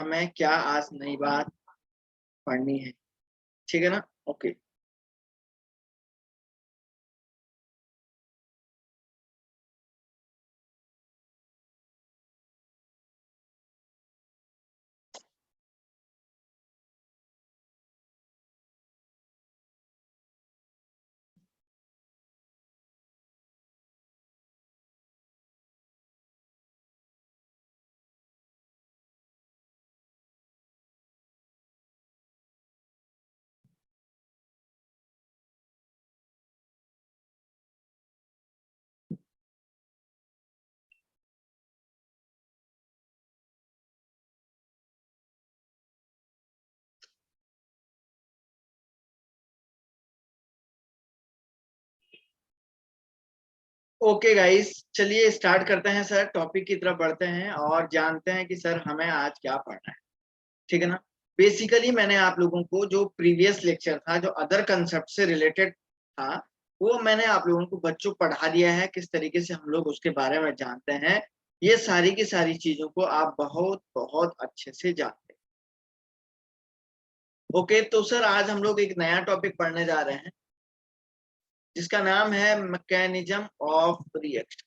हमें क्या आज नई बात पढ़नी है, ठीक है ना? ओके। ओके गाइस, चलिए स्टार्ट करते हैं सर। टॉपिक की तरफ बढ़ते हैं और जानते हैं कि सर हमें आज क्या पढ़ना है, ठीक है ना? बेसिकली मैंने आप लोगों को जो प्रीवियस लेक्चर था, जो अदर कंसेप्ट से रिलेटेड था, वो मैंने आप लोगों को बच्चों पढ़ा दिया है। किस तरीके से हम लोग उसके बारे में जानते हैं, ये सारी की सारी चीजों को आप बहुत बहुत अच्छे से जानते हैं। ओके, तो सर आज हम लोग एक नया टॉपिक पढ़ने जा रहे हैं जिसका नाम है mechanism of reaction.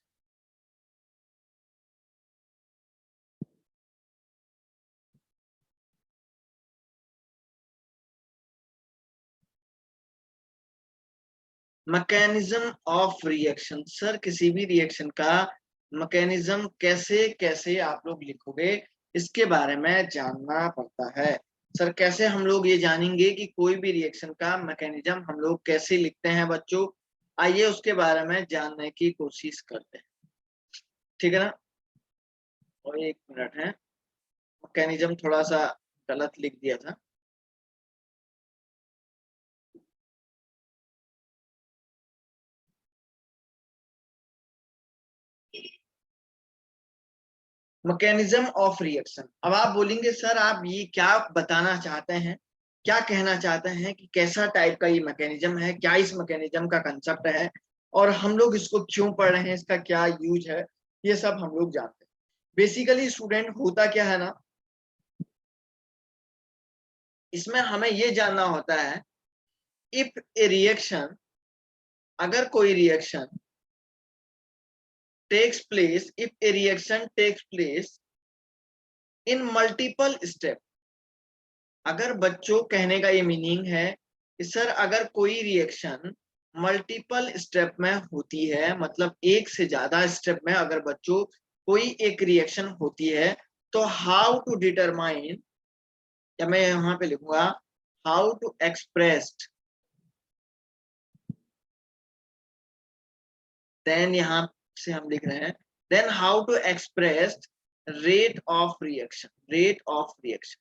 Mechanism of reaction, sir किसी भी रिएक्शन का मैकेनिज्म कैसे कैसे आप लोग लिखोगे, इसके बारे में जानना पड़ता है। सर कैसे हम लोग ये जानेंगे कि कोई भी रिएक्शन का मैकेनिज्म हम लोग कैसे लिखते हैं बच्चों? आइए उसके बारे में जानने की कोशिश करते हैं, ठीक है ना? और एक मिनट है, मैकेनिज्म थोड़ा सा गलत लिख दिया था। Mechanism of reaction. अब आप बोलेंगे सर आप ये क्या बताना चाहते हैं, क्या कहना चाहते हैं कि कैसा टाइप का ये मैकेनिज्म है, क्या इस मैकेनिज्म का कंसेप्ट है और हम लोग इसको क्यों पढ़ रहे हैं, इसका क्या यूज है, ये सब हम लोग जानते हैं। बेसिकली स्टूडेंट होता क्या है ना, इसमें हमें ये जानना होता है इफ ए रिएक्शन, अगर कोई reaction takes place, if a reaction takes place in multiple step. अगर बच्चों कहने का ये मीनिंग है कि सर अगर कोई रिएक्शन मल्टीपल स्टेप में होती है, मतलब एक से ज्यादा स्टेप में अगर बच्चों कोई एक रिएक्शन होती है, तो हाउ टू डिटरमाइन, या मैं यहां पे लिखूंगा हाउ टू एक्सप्रेस्ड, देन यहां से हम लिख रहे हैं then how to express rate of reaction, rate of reaction.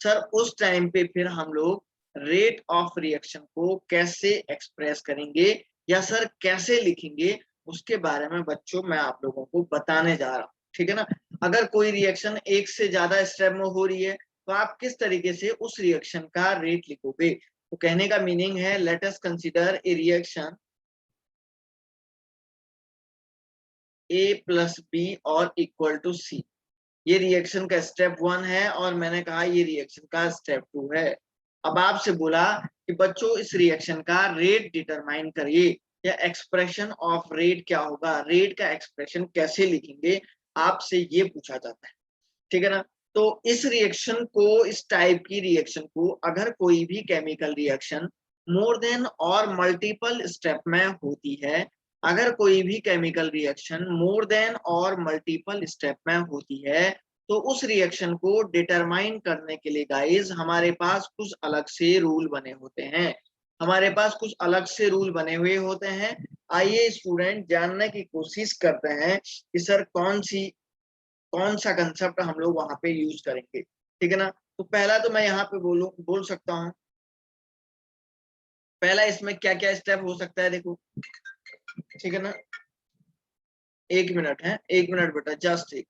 Sir उस टाइम पे फिर हम लोग रेट ऑफ रिएक्शन को कैसे एक्सप्रेस करेंगे या सर कैसे लिखेंगे, उसके बारे में बच्चों मैं आप लोगों को बताने जा रहा हूँ, ठीक है ना? अगर कोई रिएक्शन एक से ज्यादा स्टेप में हो रही है, तो आप किस तरीके से उस रिएक्शन का रेट लिखोगे? तो कहने का मीनिंग है let us consider a reaction A plus B और इक्वल टू सी। ये रिएक्शन का स्टेप 1 है और मैंने कहा ये रिएक्शन का स्टेप 2 है। अब आपसे बोला कि बच्चों इस रिएक्शन का रेट डिटरमाइन करिए, या एक्सप्रेशन ऑफ रेट क्या होगा, रेट का एक्सप्रेशन कैसे लिखेंगे, आपसे ये पूछा जाता है, ठीक है ना? तो इस रिएक्शन को, इस टाइप की रिएक्शन को, अगर कोई भी केमिकल रिएक्शन मोर देन और मल्टीपल स्टेप में होती है, अगर कोई भी केमिकल रिएक्शन मोर देन और मल्टीपल स्टेप में होती है, तो उस रिएक्शन को डिटरमाइन करने के लिए गाइस हमारे पास कुछ अलग से रूल बने होते हैं, हमारे पास कुछ अलग से रूल बने हुए होते हैं। आइए स्टूडेंट जानने की कोशिश करते हैं कि सर कौन सा कंसेप्ट हम लोग वहां पे यूज करेंगे, ठीक है ना? तो पहला तो मैं यहाँ पे बोल सकता हूँ, पहला इसमें क्या क्या स्टेप हो सकता है देखो, ठीक है ना? एक मिनट है, एक मिनट बेटा, जस्ट एक।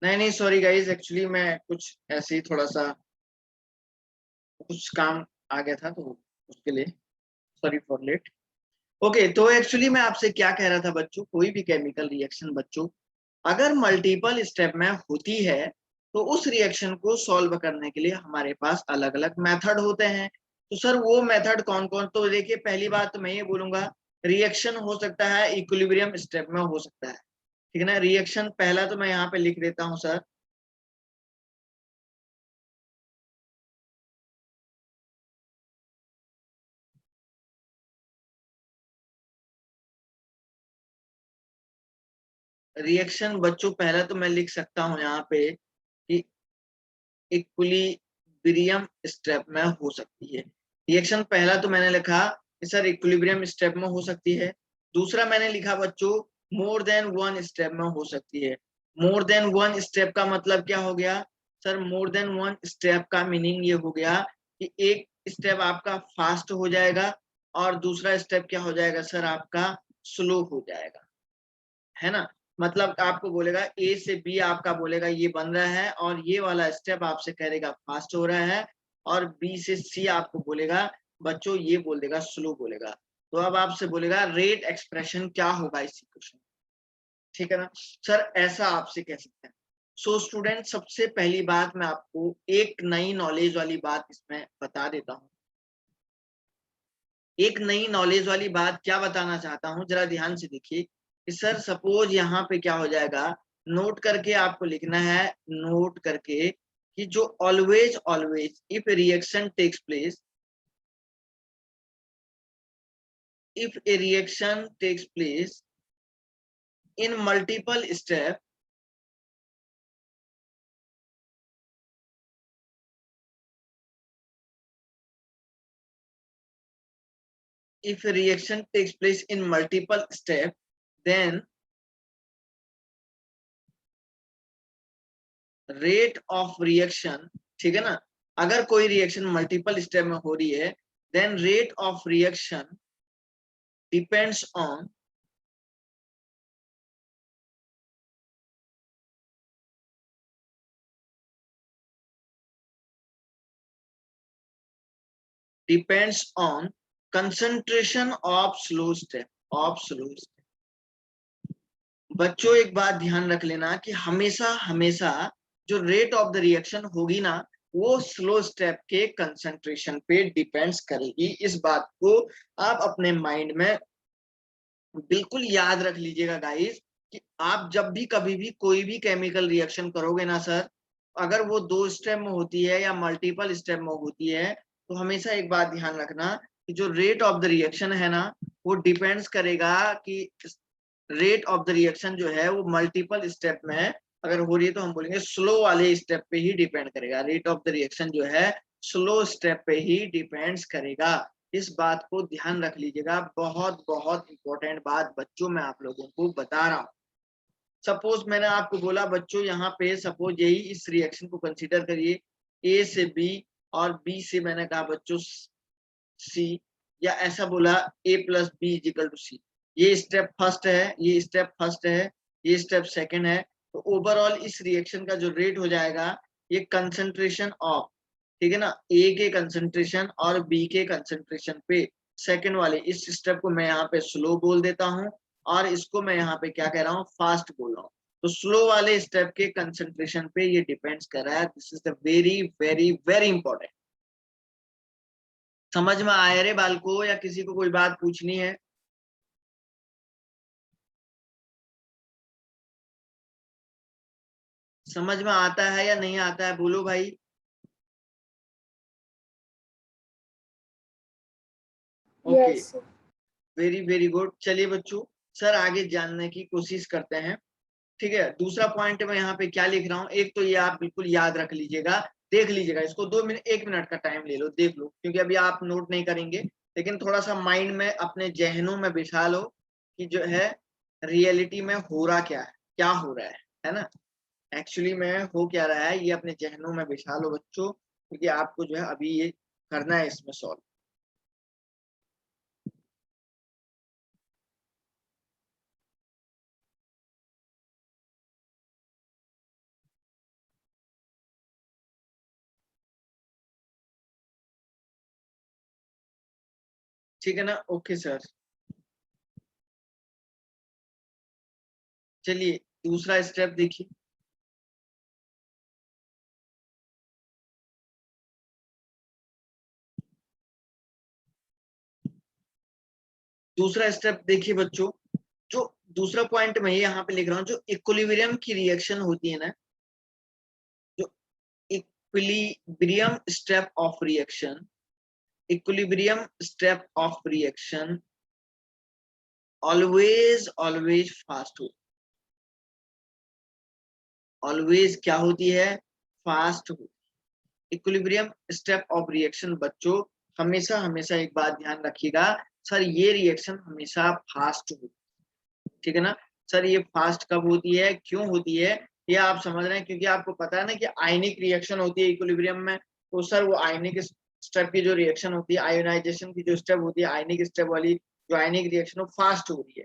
नहीं नहीं सॉरी गाइज, एक्चुअली मैं कुछ ऐसे ही थोड़ा सा कुछ काम आ गया था, तो उसके लिए सॉरी फॉर लेट। ओके, तो एक्चुअली मैं आपसे क्या कह रहा था बच्चों, कोई भी केमिकल रिएक्शन बच्चों अगर मल्टीपल स्टेप में होती है तो उस रिएक्शन को सॉल्व करने के लिए हमारे पास अलग अलग मेथड होते हैं। तो सर वो मेथड कौन कौन, तो देखिए पहली बात तो मैं ये बोलूंगा, रिएक्शन हो सकता है इक्विलिब्रियम स्टेप में हो सकता है, ठीक है ना। रिएक्शन पहला तो मैं यहाँ पे लिख देता हूँ सर, रिएक्शन बच्चों पहला तो मैं लिख सकता हूँ यहाँ पे कि इक्विलिब्रियम स्टेप में हो सकती है। रिएक्शन पहला तो मैंने लिखा कि सर इक्विलिब्रियम स्टेप में हो सकती है। दूसरा मैंने लिखा बच्चों मोर देन वन स्टेप में हो सकती है। मोर देन वन स्टेप का मतलब क्या हो गया sir, more than one step का मीनिंग ये हो गया कि एक स्टेप आपका फास्ट हो जाएगा और दूसरा स्टेप क्या हो जाएगा सर, आपका स्लो हो जाएगा, है ना। मतलब आपको बोलेगा ए से बी, आपका बोलेगा ये बन रहा है और ये वाला स्टेप आपसे करेगा फास्ट हो रहा है, और बी से सी आपको बोलेगा बच्चों ये बोल देगा स्लो बोलेगा। तो अब आपसे बोलेगा रेट एक्सप्रेशन क्या होगा इस इक्वेशन, ठीक है ना सर, ऐसा आपसे कह सकते हैं। सो स्टूडेंट, सबसे पहली बात मैं आपको एक नई नॉलेज वाली बात इसमें बता देता हूँ। एक नई नॉलेज वाली बात क्या बताना चाहता हूं, जरा ध्यान से देखिए कि सर सपोज यहाँ पे क्या हो जाएगा, नोट करके आपको लिखना है, नोट करके कि जो always always if reaction takes place, if a reaction takes place in multiple step, if a reaction takes place in multiple step, then rate of reaction, ठीक है ना, अगर कोई रिएक्शन मल्टीपल स्टेप में हो रही है then rate of reaction depends on depends on concentration of slow step, of slow step। बच्चों एक बात ध्यान रख लेना कि हमेशा हमेशा जो रेट ऑफ द रिएक्शन होगी ना वो स्लो स्टेप के कंसंट्रेशन पे डिपेंड्स करेगी। इस बात को आप अपने माइंड में बिल्कुल याद रख लीजिएगा गाइस, कि आप जब भी कभी भी कोई भी केमिकल रिएक्शन करोगे ना सर, अगर वो दो स्टेप में होती है या मल्टीपल स्टेप में होती है, तो हमेशा एक बात ध्यान रखना कि जो रेट ऑफ द रिएक्शन है ना वो डिपेंड्स करेगा कि रेट ऑफ द रिएक्शन जो है वो मल्टीपल स्टेप में है, अगर हो रही है तो हम बोलेंगे स्लो वाले स्टेप पे ही डिपेंड करेगा, रेट ऑफ द रिएक्शन जो है स्लो स्टेप पे ही डिपेंड्स करेगा। इस बात को ध्यान रख लीजिएगा, बहुत बहुत इंपॉर्टेंट बात बच्चों मैं आप लोगों को बता रहा हूँ। सपोज मैंने आपको बोला बच्चों यहाँ पे सपोज यही इस रिएक्शन को कंसीडर करिए, ए से बी और बी से मैंने कहा बच्चों सी, या ऐसा बोला ए plus B is equal to C, ये स्टेप फर्स्ट है, ये स्टेप फर्स्ट है, ये स्टेप सेकंड है। तो ओवरऑल इस रिएक्शन का जो रेट हो जाएगा ये कंसंट्रेशन ऑफ, ठीक है ना, ए के कंसंट्रेशन और बी के कंसंट्रेशन पे सेकंड वाले इस स्टेप को मैं यहाँ पे स्लो बोल देता हूँ और इसको मैं यहाँ पे क्या कह रहा हूँ फास्ट बोल रहा हूँ। तो स्लो वाले स्टेप के कंसंट्रेशन पे ये डिपेंड्स कर रहा है। This is the very very very important. समझ में आया रे बालको, या किसी को कोई बात पूछनी है? समझ में आता है या नहीं आता है बोलो भाई। Okay, Yes. Very very good. चलिए बच्चों, सर आगे जानने की कोशिश करते हैं, ठीक है। दूसरा पॉइंट मैं यहाँ पे क्या लिख रहा हूँ, एक तो ये आप बिल्कुल याद रख लीजिएगा, देख लीजिएगा इसको, 2 मिनट 1 मिनट का टाइम ले लो, देख लो, क्योंकि अभी आप नोट नहीं करेंगे, लेकिन थोड़ा सा माइंड में अपने जहनों में बिठा लो कि जो है रियलिटी में हो रहा क्या है, क्या हो रहा है ना, एक्चुअली में हो क्या रहा है, ये अपने जहनों में बिठा लो बच्चों, क्योंकि आपको जो है अभी ये करना है इसमें सॉल्व। ठीक है ना? ओके सर, चलिए दूसरा स्टेप देखिए। दूसरा स्टेप देखिए बच्चों, जो दूसरा पॉइंट मैं यहाँ पे लिख रहा हूँ, जो इक्विलिब्रियम की रिएक्शन होती है ना, जो equilibrium step of reaction, equilibrium step of reaction always fast हो, ऑलवेज क्या होती है? फास्ट हो। इक्विलिब्रियम स्टेप ऑफ रिएक्शन बच्चों हमेशा हमेशा एक बात ध्यान रखिएगा, सर ये रिएक्शन हमेशा फास्ट हो, ठीक है ना? सर ये फास्ट कब होती है, क्यों होती है, ये आप समझ रहे हैं, क्योंकि आपको पता है ना कि आयनिक रिएक्शन होती है इक्विलिब्रियम में, तो सर वो आयनिक स्टेप की जो रिएक्शन होती है, आयोनाइजेशन की जो स्टेप होती है, आयनिक स्टेप वाली जो आयनिक रिएक्शन वो फास्ट हो रही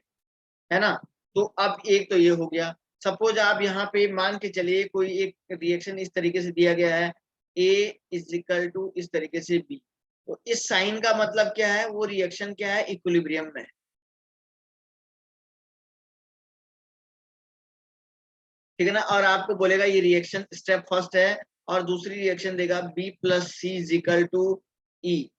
है ना? तो अब एक तो ये हो गया। सपोज आप यहाँ पे मान के चलिए कोई एक रिएक्शन इस तरीके से दिया गया है, ए इज इक्वल टू इस तरीके से बी, तो इस साइन का मतलब क्या है, वो रिएक्शन क्या है, इक्विलिब्रियम में है, ठीक है ना? और आपको बोलेगा ये रिएक्शन स्टेप फर्स्ट है, और दूसरी रिएक्शन देगा B plus C is equal to E,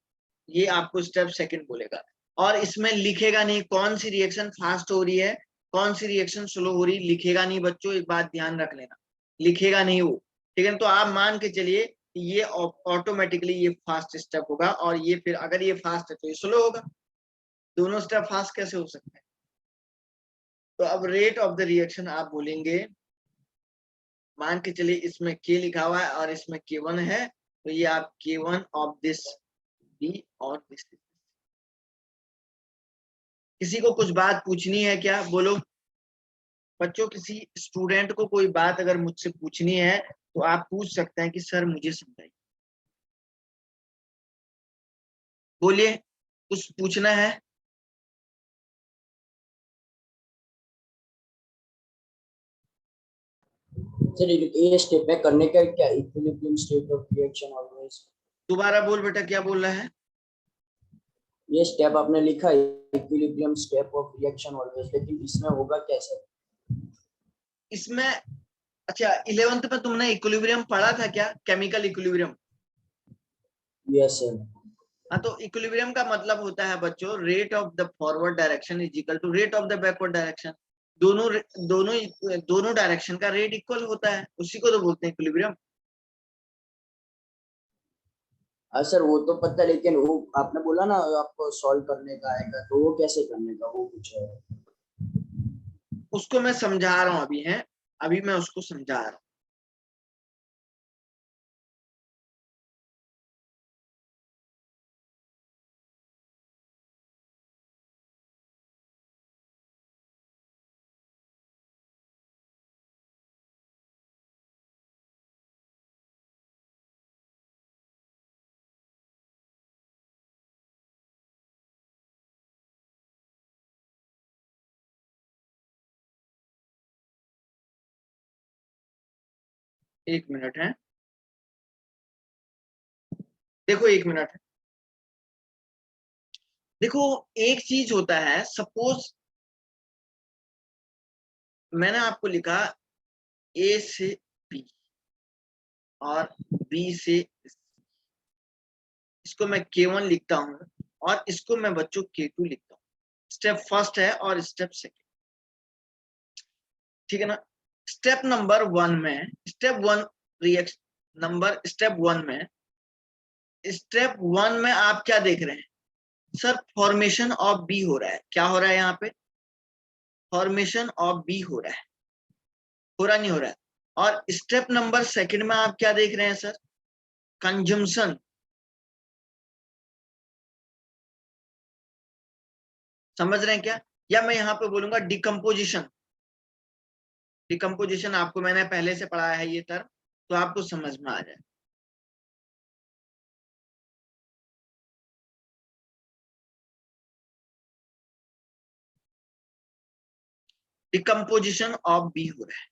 ये आपको स्टेप सेकंड बोलेगा। और इसमें लिखेगा नहीं कौन सी रिएक्शन फास्ट हो रही है, कौन सी रिएक्शन स्लो हो रही, लिखेगा नहीं बच्चों, एक बात ध्यान रख लेना, लिखेगा नहीं वो, ठीक है? तो आप मान के चलिए ये ऑटोमेटिकली ये फास्ट स्टेप होगा, और ये फिर अगर ये फास्ट है तो ये स्लो होगा, दोनों स्टेप फास्ट कैसे हो सकते हैं? तो अब रेट ऑफ द रिएक्शन आप बोलेंगे, मान के चलिए इसमें के लिखा हुआ है और इसमें K1 है, तो ये आप K1 ऑफ दिस बी और दिस। किसी को कुछ बात पूछनी है क्या, बोलो बच्चों? किसी स्टूडेंट को कोई बात अगर मुझसे पूछनी है तो आप पूछ सकते हैं कि सर मुझे समझाइए, बोलिए कुछ पूछना है। सर ये स्टेप है करने का क्या, equilibrium state of reaction always. दोबारा बोल बेटा, क्या बोल रहा है? ये स्टेप आपने लिखा है equilibrium step of reaction always, लेकिन इसमें होगा कैसे? इसमें अच्छा 11th में तुमने इक्विलिब्रियम पढ़ा था क्या, केमिकल इक्विलिब्रियम? Yes sir. हाँ, तो इक्विलिब्रियम का मतलब होता है बच्चों, rate of the forward direction is equal to rate of the backward direction, दोनों दोनों दोनों डायरेक्शन का रेट इक्वल होता है, उसी को तो बोलते हैं इक्विलिब्रियम। हाँ सर वो तो पता है, लेकिन वो आपने बोला ना आपको सॉल्व करने का आएगा, तो वो कैसे करने का वो कुछ है? उसको मैं समझा रहा हूँ अभी, है अभी मैं उसको समझा रहा हूँ। एक मिनट है, देखो एक मिनट है, देखो एक चीज होता है, सपोज मैंने आपको लिखा ए से बी और बी से C, इसको मैं K1 लिखता हूं और इसको मैं बच्चों K2 लिखता हूँ, स्टेप फर्स्ट है और स्टेप सेकंड, ठीक है ना? स्टेप नंबर वन में, step one reaction number step one में, स्टेप वन में आप क्या देख रहे हैं सर, फॉर्मेशन ऑफ बी हो रहा है, क्या हो रहा है यहाँ पे, फॉर्मेशन ऑफ बी हो रहा है, हो रहा नहीं हो रहा है? और स्टेप नंबर सेकंड में आप क्या देख रहे हैं सर, कंजम्पशन, समझ रहे हैं क्या? या मैं यहाँ पे बोलूंगा डिकम्पोजिशन, डिकम्पोजिशन आपको मैंने पहले से पढ़ाया है ये टर्म, तो आपको समझ में आ जाए। डिकम्पोजिशन ऑफ बी हो रहा है,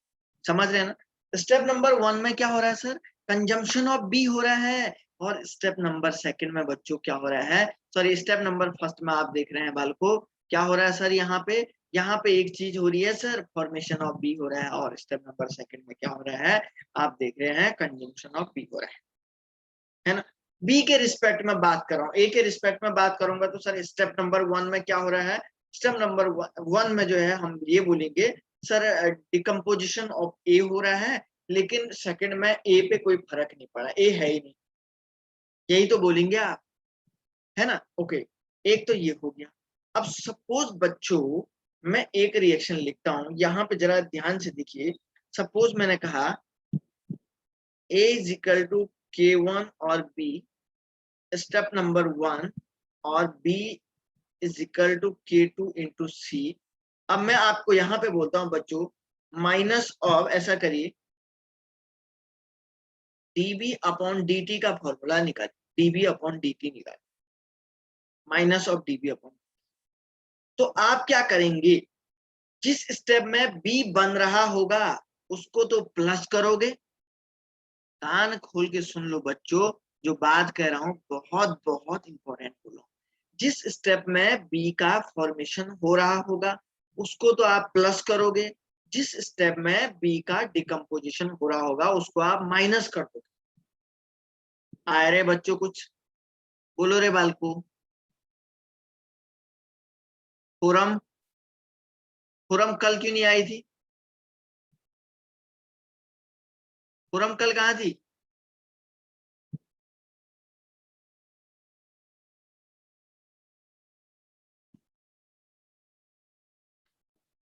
समझ रहे हैं ना? स्टेप नंबर वन में क्या हो रहा है सर, कंजम्पशन ऑफ बी हो रहा है, और स्टेप नंबर सेकंड में बच्चों क्या हो रहा है, सॉरी स्टेप नंबर फर्स्ट में आप देख रहे हैं बालको क्या हो रहा है सर, यहाँ पे एक चीज हो रही है सर, फॉर्मेशन ऑफ बी हो रहा है, और स्टेप नंबर सेकंड में क्या हो रहा है आप देख रहे हैं, कंजम्पशन ऑफ बी हो रहा है ना। बी के रिस्पेक्ट में बात कर रहा हूँ, ए के रिस्पेक्ट में बात करूंगा तो सर स्टेप नंबर 1 में क्या हो रहा है, स्टेप नंबर 1 में जो है हम ये बोलेंगे सर डिकम्पोजिशन ऑफ ए हो रहा है, लेकिन सेकंड में ए पे कोई फर्क नहीं पड़ा, ए है ही नहीं, यही तो बोलेंगे आप, है ना। ओके, एक तो ये हो गया। अब सपोज बच्चों मैं एक रिएक्शन लिखता हूं, यहां पे जरा ध्यान से देखिए। सपोज मैंने कहा A is equal to K1 और B स्टेप नंबर 1 और B is equal to K2 into C। अब मैं आपको यहां पे बोलता हूं बच्चों माइनस ऑफ, ऐसा करिए dB अपॉन dt का फॉर्मूला निकालिए, dB अपॉन dt निकालिए, माइनस ऑफ dB अपॉन। तो आप क्या करेंगे, जिस स्टेप में बी बन रहा होगा उसको तो प्लस करोगे। कान खोल के सुन लो बच्चों, जो बात कह रहा हूं बहुत बहुत इंपॉर्टेंट बोलो। जिस स्टेप में बी का फॉर्मेशन हो रहा होगा उसको तो आप प्लस करोगे, जिस स्टेप में बी का डिकम्पोजिशन हो रहा होगा उसको आप माइनस कर दोगे। आए रे बच्चों कुछ बोलो रे बालको। फोरम फोरम कल क्यों नहीं आई थी, फोरम कल कहाँ थी?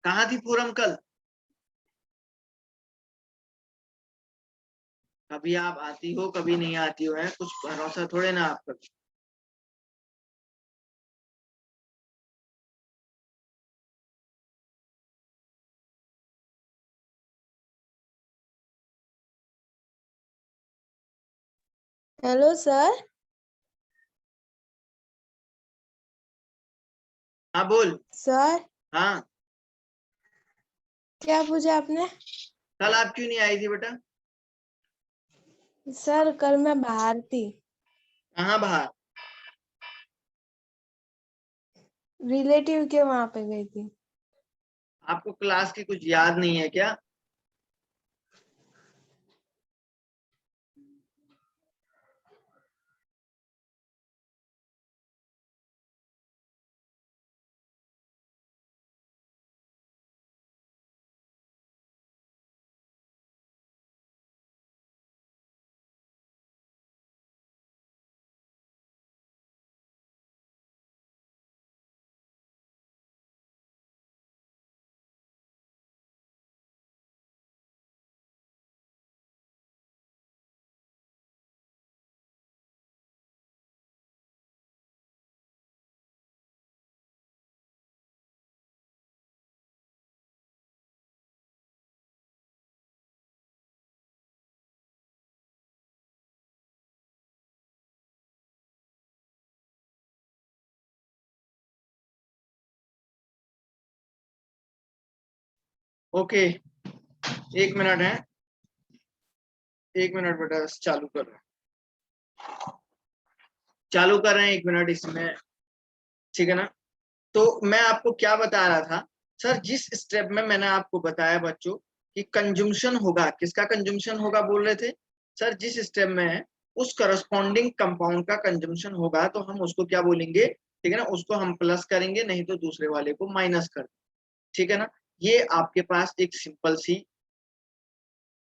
कहाँ थी फोरम कल? कभी आप आती हो कभी नहीं आती हो, है कुछ भरोसा थोड़े ना आप पर। Hello sir. हाँ बोल। सर हाँ क्या पूछा आपने? कल आप क्यों नहीं आई थी बेटा? सर कल मैं बाहर थी, कहाँ बाहर? रिलेटिव के वहां पे गई थी। आपको क्लास की कुछ याद नहीं है क्या? ओके, एक मिनट है, एक मिनट बेटा, बस चालू कर रहे हैं, एक मिनट इसमें, ठीक है ना। तो मैं आपको क्या बता रहा था सर, जिस स्टेप में मैंने आपको बताया बच्चों कि कंजम्पशन होगा, किसका कंजम्पशन होगा बोल रहे थे सर, जिस स्टेप में है उस करस्पॉन्डिंग कंपाउंड का कंजम्पशन होगा तो हम उसको क्या बोलेंगे, ठीक है ना, उसको हम प्लस करेंगे, नहीं तो दूसरे वाले को माइनस कर, ठीक है ना। ये आपके पास एक सिंपल सी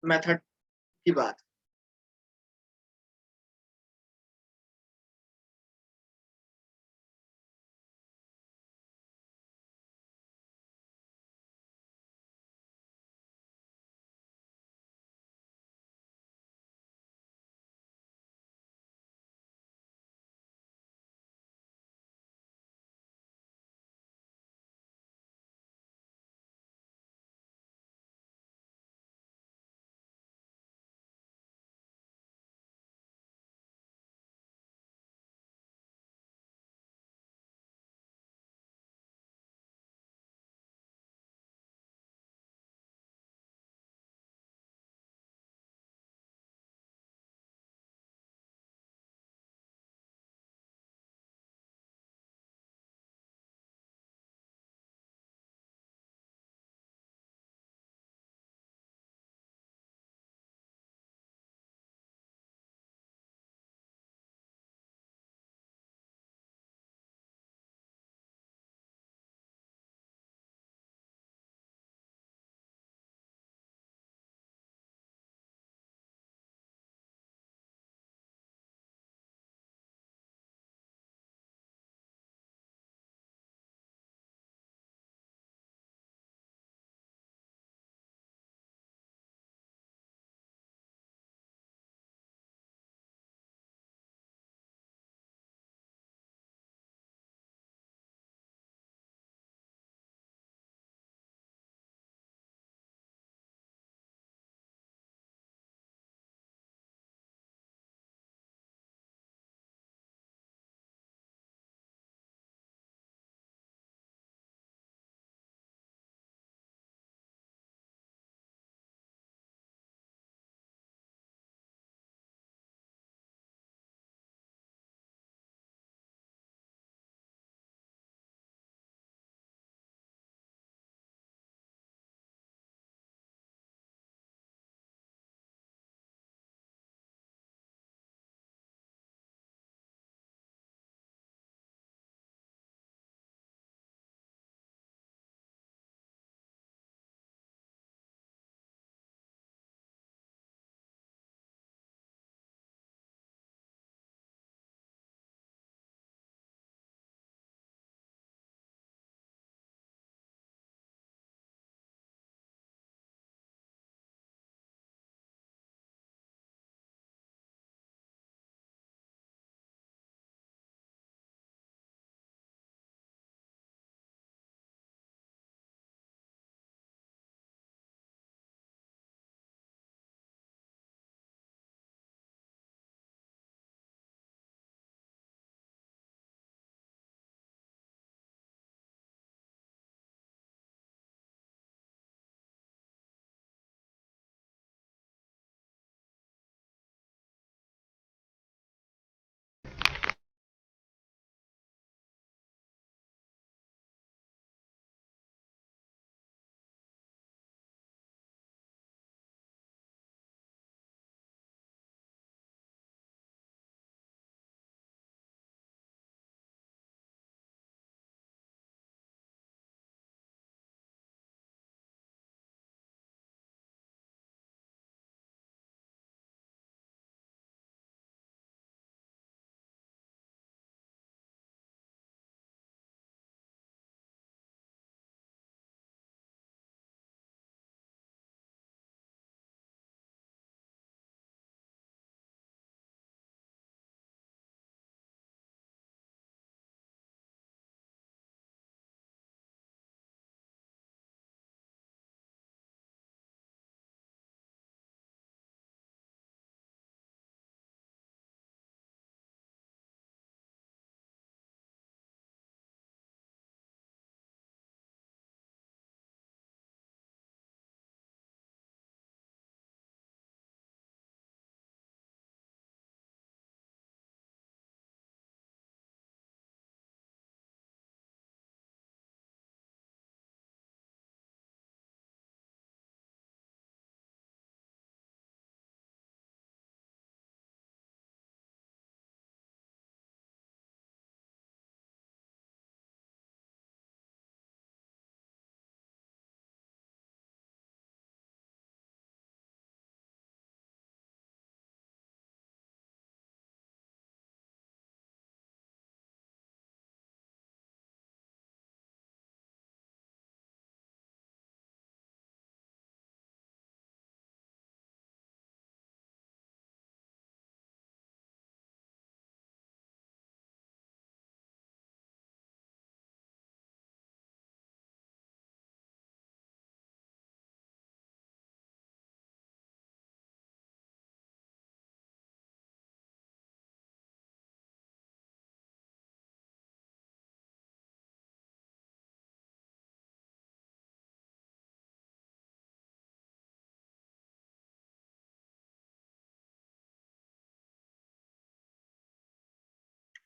मेथड की बात।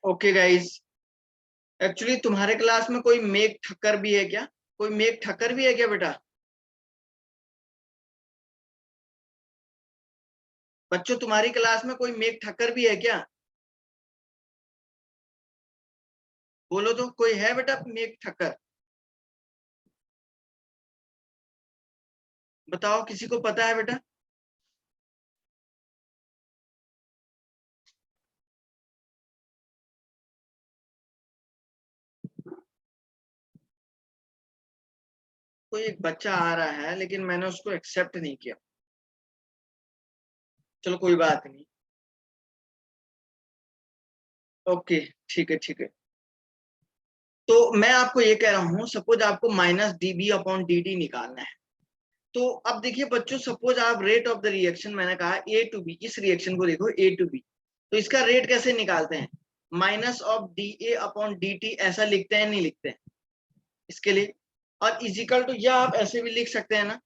ओके गाइस, एक्चुअली तुम्हारे क्लास में कोई मेघ ठक्कर भी है क्या? कोई मेघ ठक्कर भी है क्या बेटा? बच्चों तुम्हारी क्लास में कोई मेघ ठक्कर भी है क्या? बोलो तो, कोई है बेटा मेघ ठक्कर? बताओ, किसी को पता है बेटा? कोई एक बच्चा आ रहा है लेकिन मैंने उसको एक्सेप्ट नहीं किया। चलो कोई बात नहीं। ओके, ठीक है ठीक है। तो मैं आपको ये कह रहा हूं, सपोज आपको minus dB upon D T निकालना है। तो अब देखिए बच्चों, सपोज आप रेट ऑफ द रिएक्शन, मैंने कहा ए टू बी, इस रिएक्शन को देखो ए टू बी, तो इसका रेट कैसे निकालते हैं? Minus of D A upon D T, ऐसा लिखते हैं नहीं लिखते हैं इसके लिए? और इजिकल टू, या आप ऐसे भी लिख सकते हैं ना,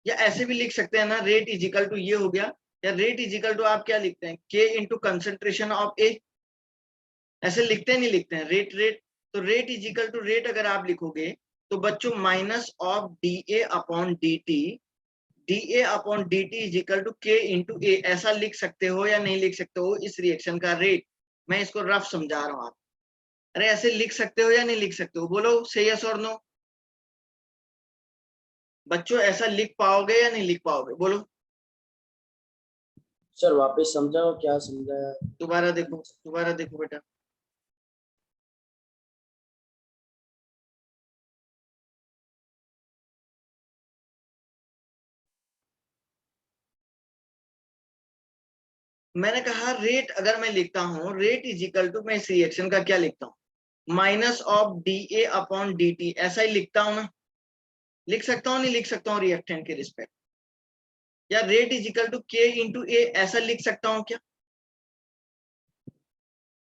या ऐसे भी लिख सकते हैं ना, रेट इजिकल टू ये हो गया, या रेट इजिकल टू आप क्या लिखते हैं, के इंटू कंसेंट्रेशन ऑफ ए, ऐसे लिखते हैं नहीं लिखते हैं? रेट रेट, तो रेट इजिकल टू रेट अगर आप लिखोगे तो बच्चों minus of D A upon D t, d A upon D t is equal to k into A, ऐसा लिख सकते हो या नहीं लिख सकते हो इस रिएक्शन का रेट? मैं इसको रफ समझा रहा हूं आप। अरे ऐसे लिख सकते हो या नहीं लिख सकते हो? बोलो से यस और नो। बच्चों ऐसा लिख पाओगे या नहीं लिख पाओगे? बोलो। सर वापस समझाओ, क्या समझाया? दोबारा देखो, दोबारा देखो बेटा। मैंने कहा रेट अगर मैं लिखता हूं, रेट इज इक्वल टू, मैं इस रिएक्शन का क्या लिखता हूं, minus of D A upon D T, ऐसा ही लिखता हूं ना? लिख सकता हूं नहीं लिख सकता हूँ रिएक्टेंट के रिस्पेक्ट? या rate is equal to k into A, ऐसा लिख सकता हूं क्या?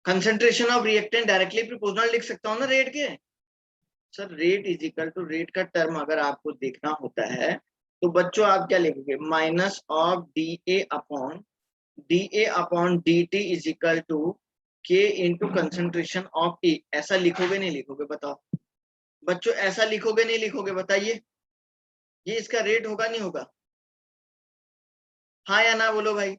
Concentration of reactant directly proportional लिख सकता हूं ना रेट के? Sir rate is equal to rate का टर्म अगर आपको देखना होता है तो बच्चों आप क्या लिखोगे, minus of D A upon D t is equal to k into concentration of A, ऐसा लिखोगे नहीं लिखोगे? बताओ बच्चों, ऐसा लिखोगे नहीं लिखोगे? बताइए, ये इसका रेट होगा नहीं होगा? हाँ या ना बोलो भाई।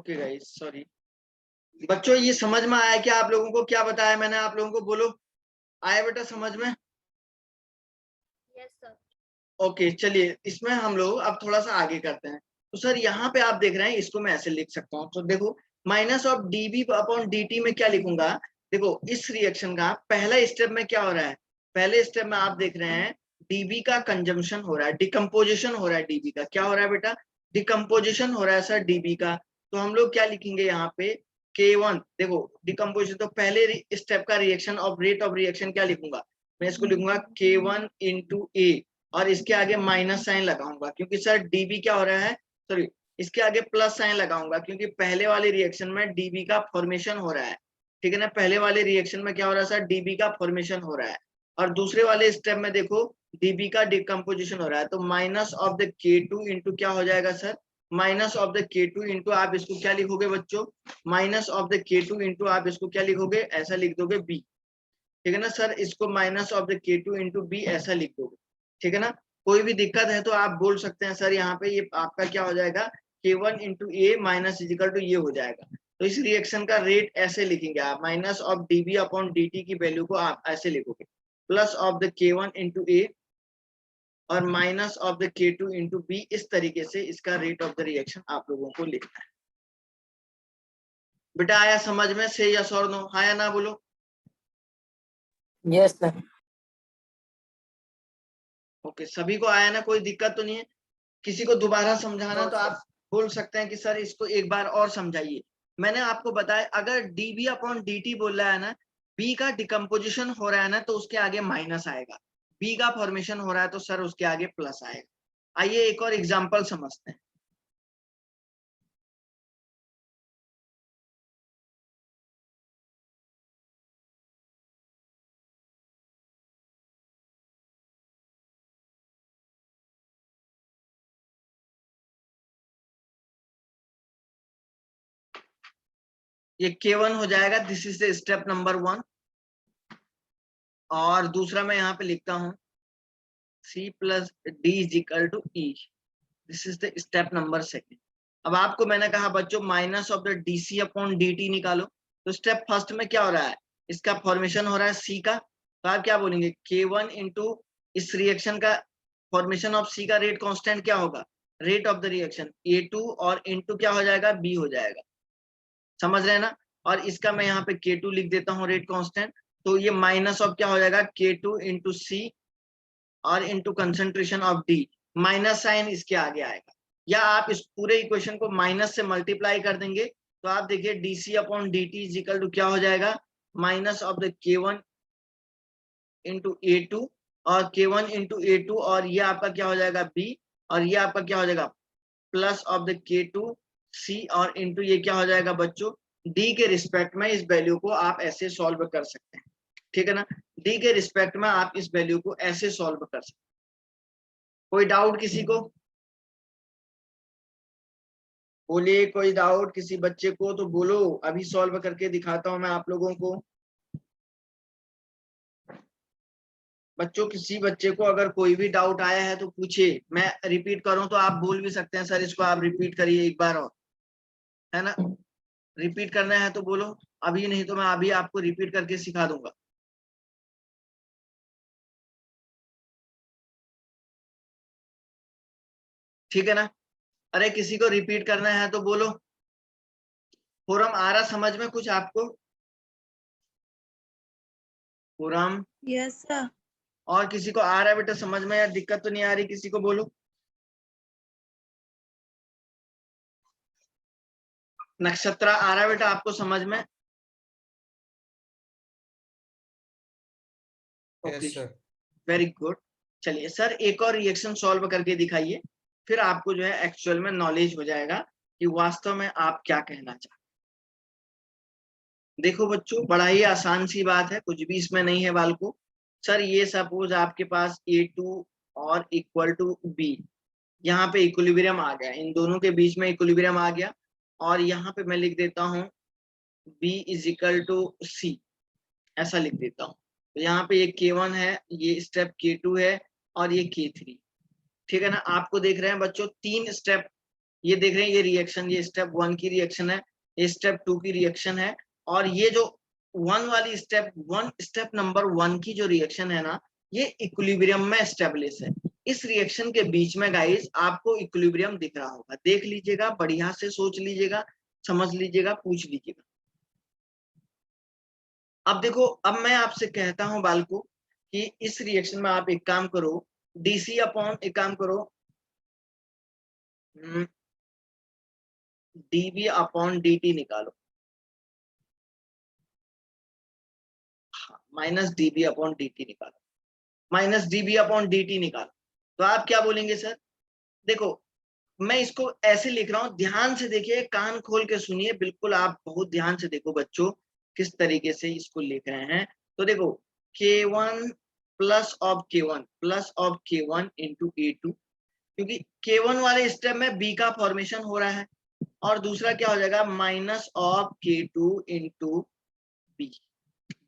ओके गाइस, सॉरी बच्चों, ये समझ में आया क्या आप लोगों को? क्या बताया मैंने आप लोगों को? बोलो, आया बेटा समझ में? Yes sir. ओके चलिए, इसमें हम लोग अब थोड़ा सा आगे करते हैं। तो सर यहाँ पे आप देख रहे हैं, इसको मैं ऐसे लिख सकता हूँ। तो देखो, minus of dB upon dt में क्या लिखूंगा? देखो इस रिएक्शन का पहला स्टेप में क्या हो रहा है? पहले स्टेप में आप देख रहे हैं dB का कंजम्पशन हो रहा है, डिकम्पोजिशन हो रहा है dB का। क्या हो रहा है बेटा? डिकम्पोजिशन हो रहा है सर dB का। तो हम लोग क्या लिखेंगे यहाँ पे? K1, देखो डिकम्पोजिशन, तो पहले स्टेप का reaction of rate of reaction क्या लिखूंगा? मैं इसको लिखूंगा K1 इंटू ए, और इसके आगे माइनस साइन लगाऊंगा क्योंकि सर डीबी क्या हो रहा है, सॉरी इसके आगे प्लस साइन लगाऊंगा क्योंकि पहले वाले रिएक्शन में डीबी का फॉर्मेशन हो रहा है। ठीक है ना, पहले वाले रिएक्शन में क्या हो रहा है सर? डीबी का फॉर्मेशन हो रहा है। और दूसरे वाले स्टेप में देखो डीबी का डिकम्पोजिशन हो रहा है। तो minus of the K2 into क्या हो जाएगा sir? Minus of the K2 into आप इसको क्या लिखोगे बच्चों? Minus of the K2 into आप इसको क्या लिखोगे? ऐसा लिख दोगे बी। ठीक है ना सर, इसको minus of the K2 into B ऐसा लिख दोगे। ठीक है ना, कोई भी दिक्कत है तो आप बोल सकते हैं सर यहाँ पे ये आपका क्या हो जाएगा? K1 into A minus is equal to ये हो जाएगा। तो इस रिएक्शन का रेट ऐसे लिखेंगे आप, minus of dB upon dt की वैल्यू को आप ऐसे लिखोगे, plus of the K1 into A और minus of the K2 into B. इस तरीके से इसका रेट ऑफ द रिएक्शन आप लोगों को लिखना है। बेटा आया समझ में? से यस और नो, हाँ या ना बोलो। Yes sir. ओके, सभी को आया ना? कोई दिक्कत तो नहीं है? किसी को दोबारा समझाना तो आप बोल सकते हैं कि सर इसको एक बार और समझाइए। मैंने आपको बताया अगर dB अपॉन dt बोल रहा है ना, B का डिकम्पोजिशन हो रहा है ना, तो उसके आगे माइनस आएगा। B का फॉर्मेशन हो रहा है तो सर उसके आगे प्लस आएगा। आइए एक और एग्जांपल समझते हैं। ये K1 हो जाएगा, this is the step number 1। और दूसरा मैं यहाँ पे लिखता हूँ C plus D is equal to E, this is the step number 2। अब आपको मैंने कहा बच्चों minus of the DC upon dt निकालो। तो स्टेप फर्स्ट में क्या हो रहा है? इसका फॉर्मेशन हो रहा है C का। तो आप क्या बोलेंगे? K1 इंटू इस रिएक्शन का फॉर्मेशन ऑफ C का रेट कांस्टेंट क्या होगा? Rate of the reaction A2 और इंटू क्या हो जाएगा? B हो जाएगा। समझ रहे हैं ना? और इसका मैं यहाँ पे K2 लिख देता हूँ रेट कांस्टेंट। तो ये माइनस ऑफ क्या हो जाएगा? K2 इंटू C और into concentration of D, minus sign इसके आगे आएगा। या आप इस पूरे इक्वेशन को माइनस से मल्टीप्लाई कर देंगे तो आप देखिए DC upon dt is equal to क्या हो जाएगा? Minus of the K1 into A2 और K1 इंटू A2, और ये आपका क्या हो जाएगा? B, और ये आपका क्या हो जाएगा? Plus of the K2 C और इंटू ये क्या हो जाएगा बच्चों? D के रिस्पेक्ट में इस वैल्यू को आप ऐसे सॉल्व कर सकते हैं। ठीक है ना, D के रिस्पेक्ट में आप इस वैल्यू को ऐसे सॉल्व कर सकते हैं। कोई डाउट किसी को? बोलिए, कोई डाउट किसी बच्चे को तो बोलो, अभी सॉल्व करके दिखाता हूं मैं आप लोगों को। बच्चों किसी बच्चे को अगर कोई भी डाउट आया है तो पूछिए। मैं रिपीट करूं तो आप बोल भी सकते हैं सर इसको आप रिपीट करिए एक बार और, है ना? रिपीट करना है तो बोलो अभी, नहीं तो मैं अभी आपको रिपीट करके सिखा दूंगा। ठीक है ना? अरे किसी को रिपीट करना है तो बोलो। फोरम आ रहा समझ में कुछ आपको? Forum yes sir. और किसी को आ रहा है बेटा समझ में, या दिक्कत तो नहीं आ रही किसी को? बोलो। नक्षत्र आ रहा है बेटा आपको समझ में? Okay very good. चलिए सर एक और रिएक्शन सॉल्व करके दिखाइए, फिर आपको जो है एक्चुअल में नॉलेज हो जाएगा कि वास्तव में आप क्या कहना चाहते हैं। देखो बच्चों बड़ा ही आसान सी बात है, कुछ भी इसमें नहीं है बालको। सर ये सपोज आपके पास A2 और इक्वल टू B, यहाँ पे इक्विलिब्रियम आ गया, इन दोनों के बीच में इक्विलिब्रियम आ गया। और यहाँ पे मैं लिख देता हूँ B is equal to C, ऐसा लिख देता हूँ। तो यहाँ पे ये K1 है, ये स्टेप K2 है और ये K3। ठीक है ना, आपको देख रहे हैं बच्चों 3 स्टेप ये देख रहे हैं ये रिएक्शन, ये स्टेप 1 की रिएक्शन है, ये स्टेप 2 की रिएक्शन है, और ये जो 1 वाली स्टेप नंबर 1 की जो रिएक्शन है ना, ये इक्विलिब्रियम में एस्टेब्लिश है। इस रिएक्शन के बीच में गाइस आपको इक्विलिब्रियम दिख रहा होगा, देख लीजिएगा, बढ़िया से सोच लीजिएगा, समझ लीजिएगा, पूछ लीजिएगा। अब देखो, अब मैं आपसे कहता हूं बालको कि इस रिएक्शन में आप एक काम करो, डीसी अपॉन, एक काम करो, डीबी अपॉन डीटी निकालो, माइनस डीबी अपॉन डीटी निकालो, माइनस डीबी अपॉन डीटी निकालो। तो आप क्या बोलेंगे सर? देखो, मैं इसको ऐसे लिख रहा हूं, ध्यान से देखिए, कान खोल के सुनिए, बिल्कुल आप बहुत ध्यान से देखो बच्चों, किस तरीके से इसको लिख रहे हैं। तो देखो, K1 plus of K1 into E2, क्योंकि K1 वाले स्टेप में B का फॉर्मेशन हो रहा है, और दूसरा क्या हो जाएगा, minus of K2 into B,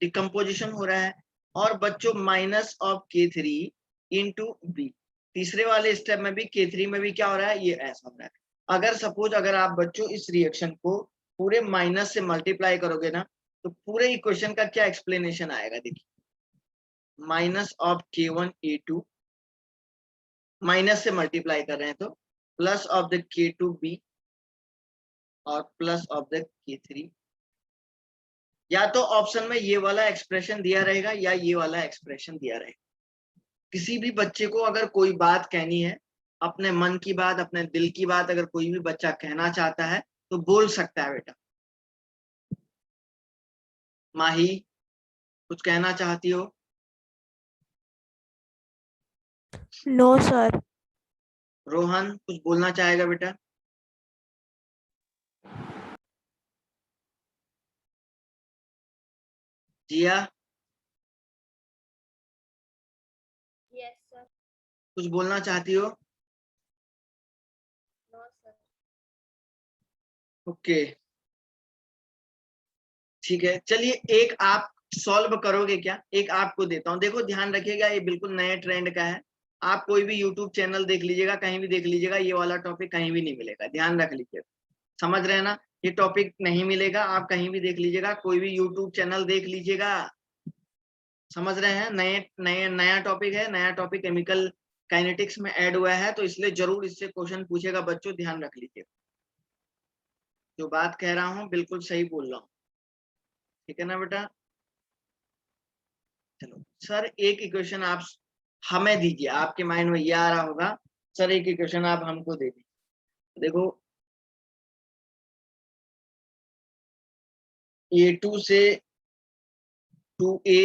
decomposition हो रहा है, और बच्चों minus of K3 into B, तीसरे वाले स्टेप में भी K3 में भी क्या हो रहा है, ये ऐसा हो रहा है। अगर सपोज अगर आप बच्चों इस रिएक्शन को पूरे माइनस से मल्टीप्लाई करोगे ना, तो पूरे इक्वेशन का क्या एक्सप्लेनेशन आएगा, देखिए, minus of K1 E2, minus से मल्टीप्लाई कर रहे हैं तो plus of the K2 B और प्लस ऑफ द K3। या तो ऑप्शन में ये वाला एक्सप्रेशन दिया रहेगा या ये वाला एक्सप्रेशन दिया रहेगा। किसी भी बच्चे को अगर कोई बात कहनी है, अपने मन की बात, अपने दिल की बात, अगर कोई भी बच्चा कहना चाहता है तो बोल सकता है। बेटा माही, कुछ कहना चाहती हो? No sir. रोहन, कुछ बोलना चाहेगा बेटा? जिया, Yes, sir. कुछ बोलना चाहती हो? No, sir. ओके, ठीक है, चलिए एक आप सॉल्व करोगे क्या? एक आपको देता हूं, देखो ध्यान रखिएगा, ये बिल्कुल नए ट्रेंड का है। आप कोई भी यूट्यूब चैनल देख लीजिएगा, कहीं भी देख लीजिएगा, ये वाला टॉपिक कहीं भी नहीं मिलेगा, ध्यान रख लीजिएगा। समझ रहे हैं ना? ये टॉपिक नहीं मिलेगा, आप कहीं भी देख लीजिएगा, कोई भी यूट्यूब चैनल देख लीजिएगा। समझ रहे हैं? नए नए नया टॉपिक है, नया टॉपिक केमिकल काइनेटिक्स में ऐड हुआ है, तो इसलिए जरूर इससे क्वेश्चन पूछेगा बच्चों, ध्यान रख लीजिएगा। जो बात कह रहा हूँ बिल्कुल सही बोल रहा हूँ, ठीक है ना बेटा? चलो सर, एक इक्वेशन आप हमें दीजिए, आपके माइंड में ये आ रहा होगा, सर एक इक्वेशन आप हमको दे दीजिए। देखो, A2 से 2A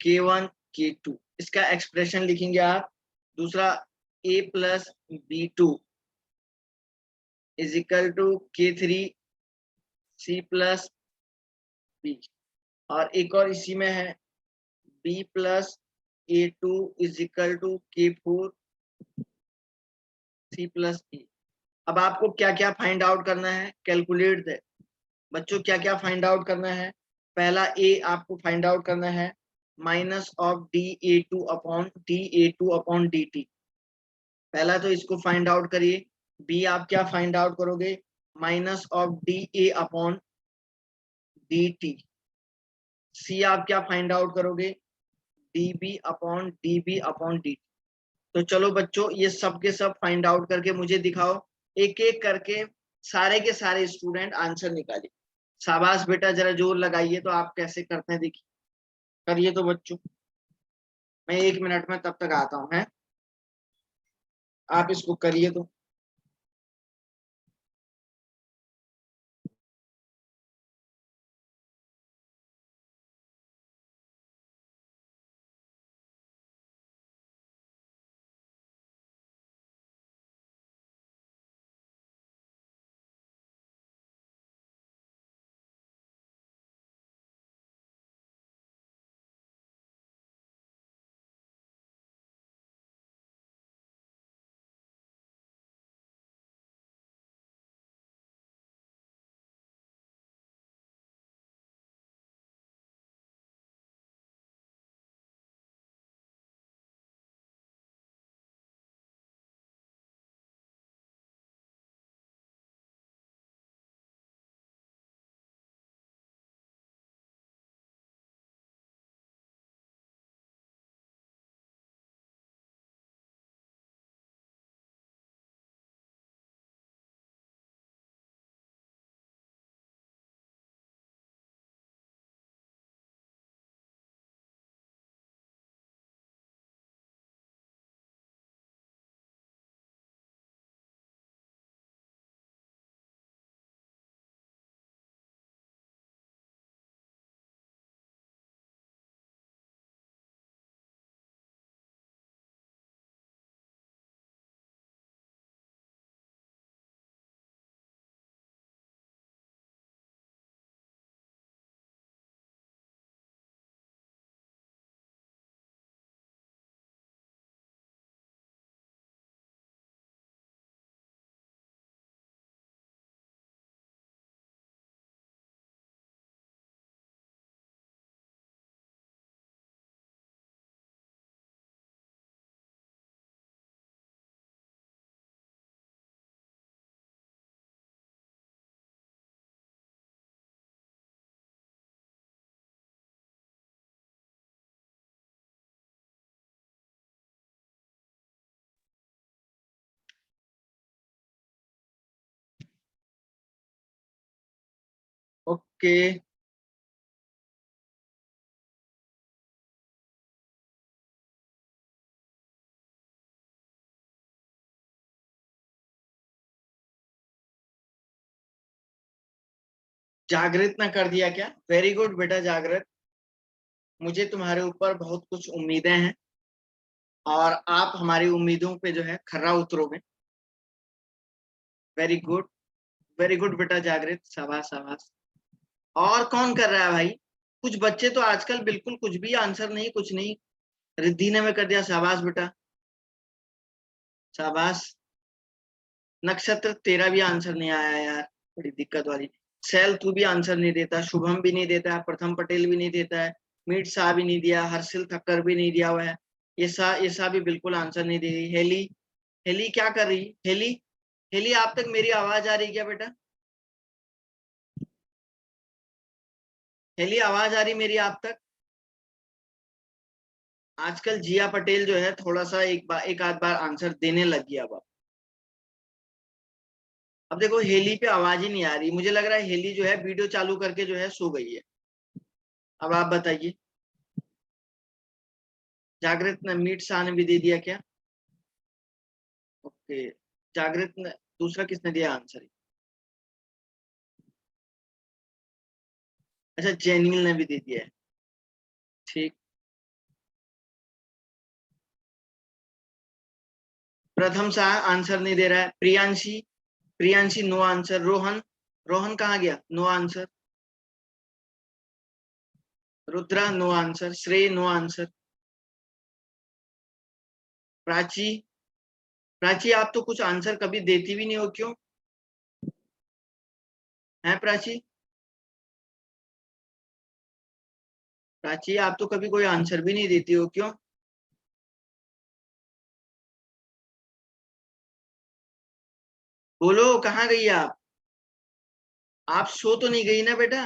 K1 K2, इसका एक्सप्रेशन लिखेंगे आप। दूसरा A plus B2 is equal to K3 C plus B, और एक और इसी में है B plus A2 is equal to K4 C plus E। अब आपको क्या क्या फाइंड आउट करना है, कैलकुलेट दे बच्चों, क्या क्या फाइंड आउट करना है? पहला ए आपको फाइंड आउट करना है, minus of D A two upon D T. पहला तो इसको फाइंड आउट करिए। बी आप क्या फाइंड आउट करोगे, minus of D A upon D T. C आप क्या फाइंड आउट करोगे, D B upon D T. तो चलो बच्चों, ये सब के सब फाइंड आउट करके मुझे दिखाओ, एक एक करके सारे के सारे स्टूडेंट आंसर निकालिए। शाबाश बेटा, जरा जोर लगाइए, तो आप कैसे करते हैं देखिए, करिए तो बच्चों। मैं 1 मिनट में तब तक आता हूँ, है? आप इसको करिए तो। ओके, जागृत ने कर दिया क्या? वेरी गुड बेटा जागृत, मुझे तुम्हारे ऊपर बहुत कुछ उम्मीदें हैं और आप हमारी उम्मीदों पे जो है खरा उतरोगे। वेरी गुड, वेरी गुड बेटा जागृत, शाबाश शाबाश। और कौन कर रहा है भाई? कुछ बच्चे तो आजकल बिल्कुल कुछ भी आंसर नहीं, कुछ नहीं। रिद्धि ने में कर दिया, शाबाश बेटा शाबाश। नक्षत्र तेरा भी आंसर नहीं आया यार, बड़ी दिक्कत वाली। सैल तू भी आंसर नहीं देता, शुभम भी नहीं देता है, प्रथम पटेल भी नहीं देता है, मीट शाह भी नहीं दिया, हर्षिल ठक्कर भी नहीं दिया हुआ है, ये सा भी बिल्कुल आंसर नहीं दे रही। हेली, हेली क्या कर रही? हेली, हेली आप तक मेरी आवाज आ रही क्या बेटा? हेली आवाज आ रही मेरी आप तक? आजकल जिया पटेल जो है थोड़ा सा एक आध बार आंसर देने लग गया। अब देखो हेली पे आवाज ही नहीं आ रही, मुझे लग रहा है हेली जो है वीडियो चालू करके जो है सो गई है। अब आप बताइए, जागृत ने, मीट शाह ने भी दे दिया क्या? ओके, जागृत ने, दूसरा किसने दिया आंसर? अच्छा जेनिल ने भी दे दिया है, ठीक। प्रथम शाह आंसर नहीं दे रहा है। Priyanshi, Priyanshi no answer. रोहन, रोहन कहाँ गया? No answer. Rudra no answer. Shrey no answer. Prachi, Prachi आप तो कुछ आंसर कभी देती भी नहीं हो, क्यों है प्राची? प्राची आप तो कभी कोई आंसर भी नहीं देती हो, क्यों? बोलो कहाँ गई आप सो तो नहीं गई ना बेटा?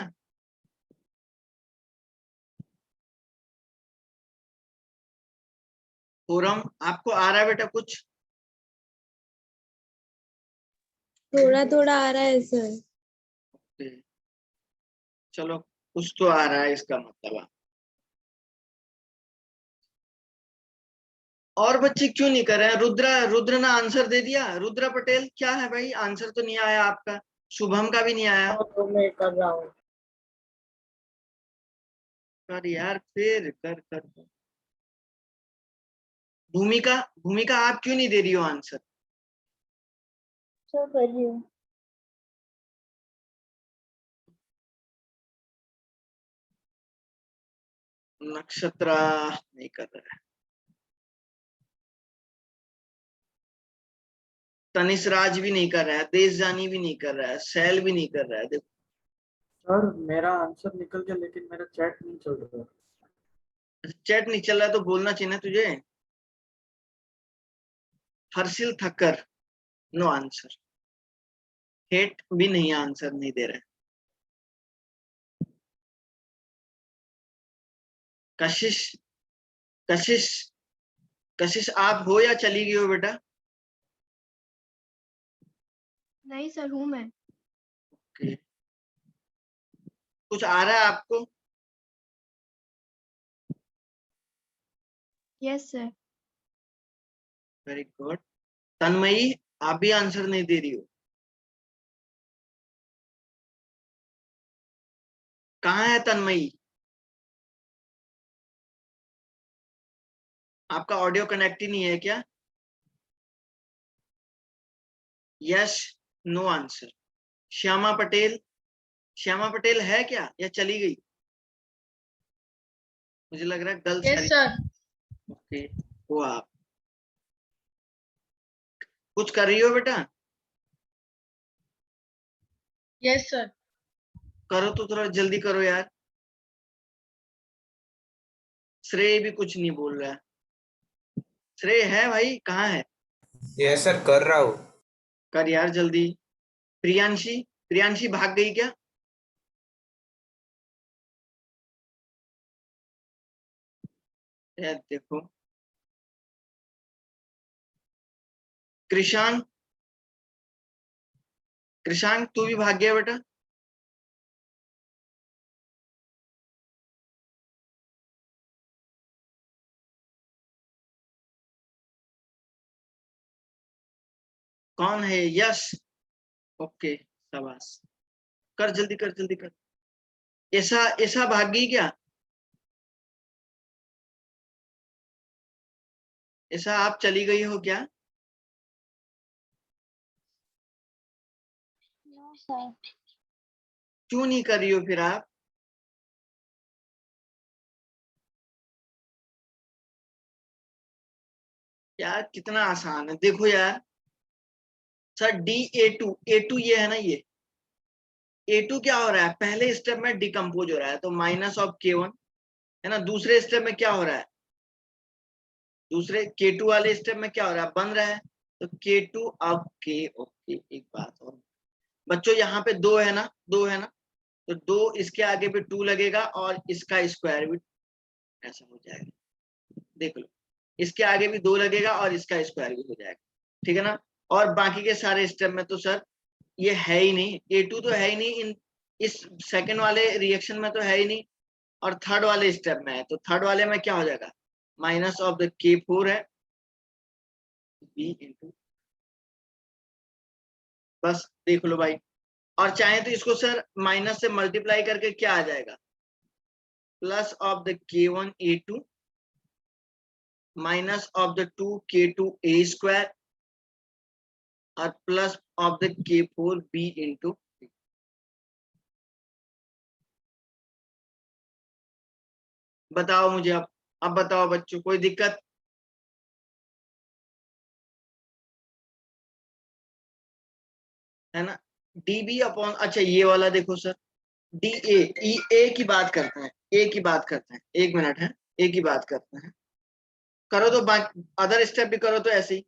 फोरम आपको आ रहा है बेटा कुछ? थोड़ा थोड़ा आ रहा है सर। चलो कुछ तो आ रहा है इसका मतलब। और बच्चे क्यों नहीं कर रहे हैं? रुद्र, रुद्र ने आंसर दे दिया। रुद्र पटेल क्या है भाई, आंसर तो नहीं आया आपका। शुभम का भी नहीं आया। तो मैं कर रहा हूँ। कर यार, फिर कर। भूमिका, भूमिका आप क्यों नहीं दे रही हो आंसर? सर कर रही हूँ। नक्षत्र नहीं कर रहा है। तनिष राज भी नहीं कर रहा है, देश जानी भी नहीं कर रहा है, सैल भी नहीं कर रहा है। देखो सर मेरा आंसर निकल गया लेकिन मेरा चैट नहीं चल रहा। चैट नहीं चल रहा तो बोलना चाहिए ना तुझे। Harshil Thakkar no answer. हेट भी नहीं, आंसर नहीं दे रहे। कशिश, कशिश, कशिश आप हो या चली गई हो बेटा? नहीं सर हूँ मैं। कुछ आ रहा है आपको? Yes sir. Very good. Tanmayi आप भी आंसर नहीं दे रही हो, कहाँ है तन्मयी? आपका ऑडियो कनेक्ट ही नहीं है क्या? Yes no answer. Shyama Patel, Shyama Patel है क्या या चली गई? मुझे लग रहा है गर्ल्स यस सर। ओके, वो आप कुछ कर रही हो बेटा? Yes sir. करो तो थोड़ा जल्दी करो यार। श्रेय भी कुछ नहीं बोल रहा है। श्रेय है भाई, कहाँ है? यस सर कर रहा हूँ। कर यार जल्दी। प्रियांशी, प्रियांशी भाग गई क्या? यार देखो। कृषांक, कृषांक तू भी भाग गया बेटा? कौन है? यश। ओके शाबाश, कर जल्दी कर जल्दी कर। ऐसा ऐसा भागी क्या? ऐसा आप चली गई हो क्या? No sir. क्यों नहीं कर रही हो फिर आप? यार कितना आसान है, देखो यार सर, A2 ये है ना, ये A2 क्या हो रहा है, पहले स्टेप में डिकम्पोज हो रहा है, तो माइनस ऑफ K1 है ना। दूसरे स्टेप में क्या हो रहा है, दूसरे K2 वाले स्टेप में क्या हो रहा है, बन रहा है, तो K2 अब K। ओके एक बात और बच्चों, यहाँ पे 2 है ना, 2 है ना, तो 2 इसके आगे भी 2 लगेगा और इसका स्क्वायर भी ऐसा हो जाएगा। देख लो, इसके आगे भी 2 लगेगा और इसका स्क्वायर भी हो जाएगा, ठीक है ना। और बाकी के सारे स्टेप में तो सर ये है ही नहीं, A2 तो है ही नहीं, इस सेकंड वाले रिएक्शन में तो है ही नहीं, और थर्ड वाले स्टेप में है, तो थर्ड वाले में क्या हो जाएगा, माइनस ऑफ द K4 है B इंटू, बस देख लो भाई। और चाहे तो इसको सर माइनस से मल्टीप्लाई करके क्या आ जाएगा, plus of the K1 A2 minus of the 2 K2 A square और plus of the K4 B into. बताओ मुझे, अब बताओ बच्चों, कोई दिक्कत है ना। DB अपॉन, अच्छा ये वाला देखो सर, DA ए की बात करते हैं, ए की बात करते हैं, 1 मिनट है, ए की बात करते हैं। करो तो बाकी अदर स्टेप भी करो तो ऐसे ही।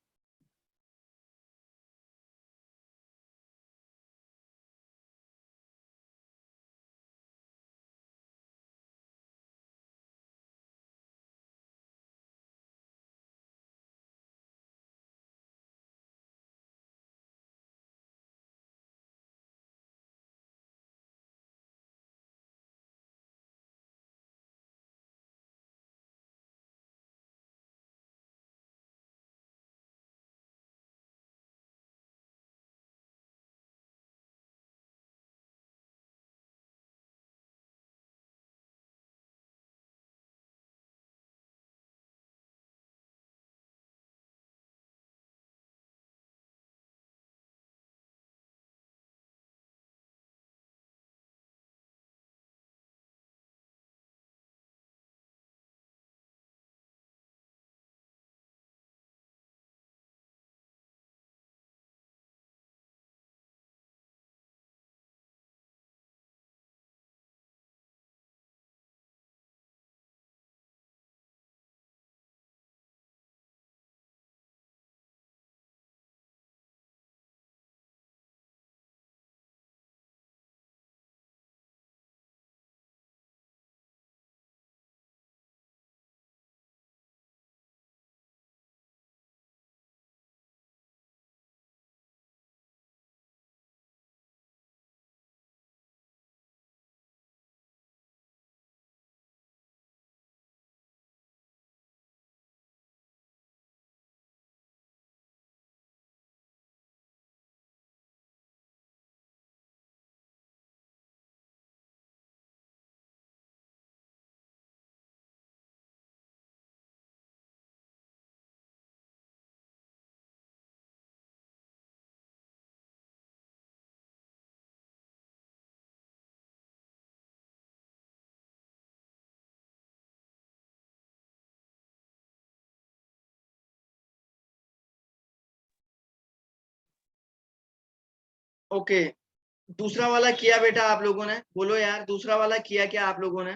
ओके, दूसरा वाला किया बेटा आप लोगों ने, बोलो यार दूसरा वाला किया क्या आप लोगों ने?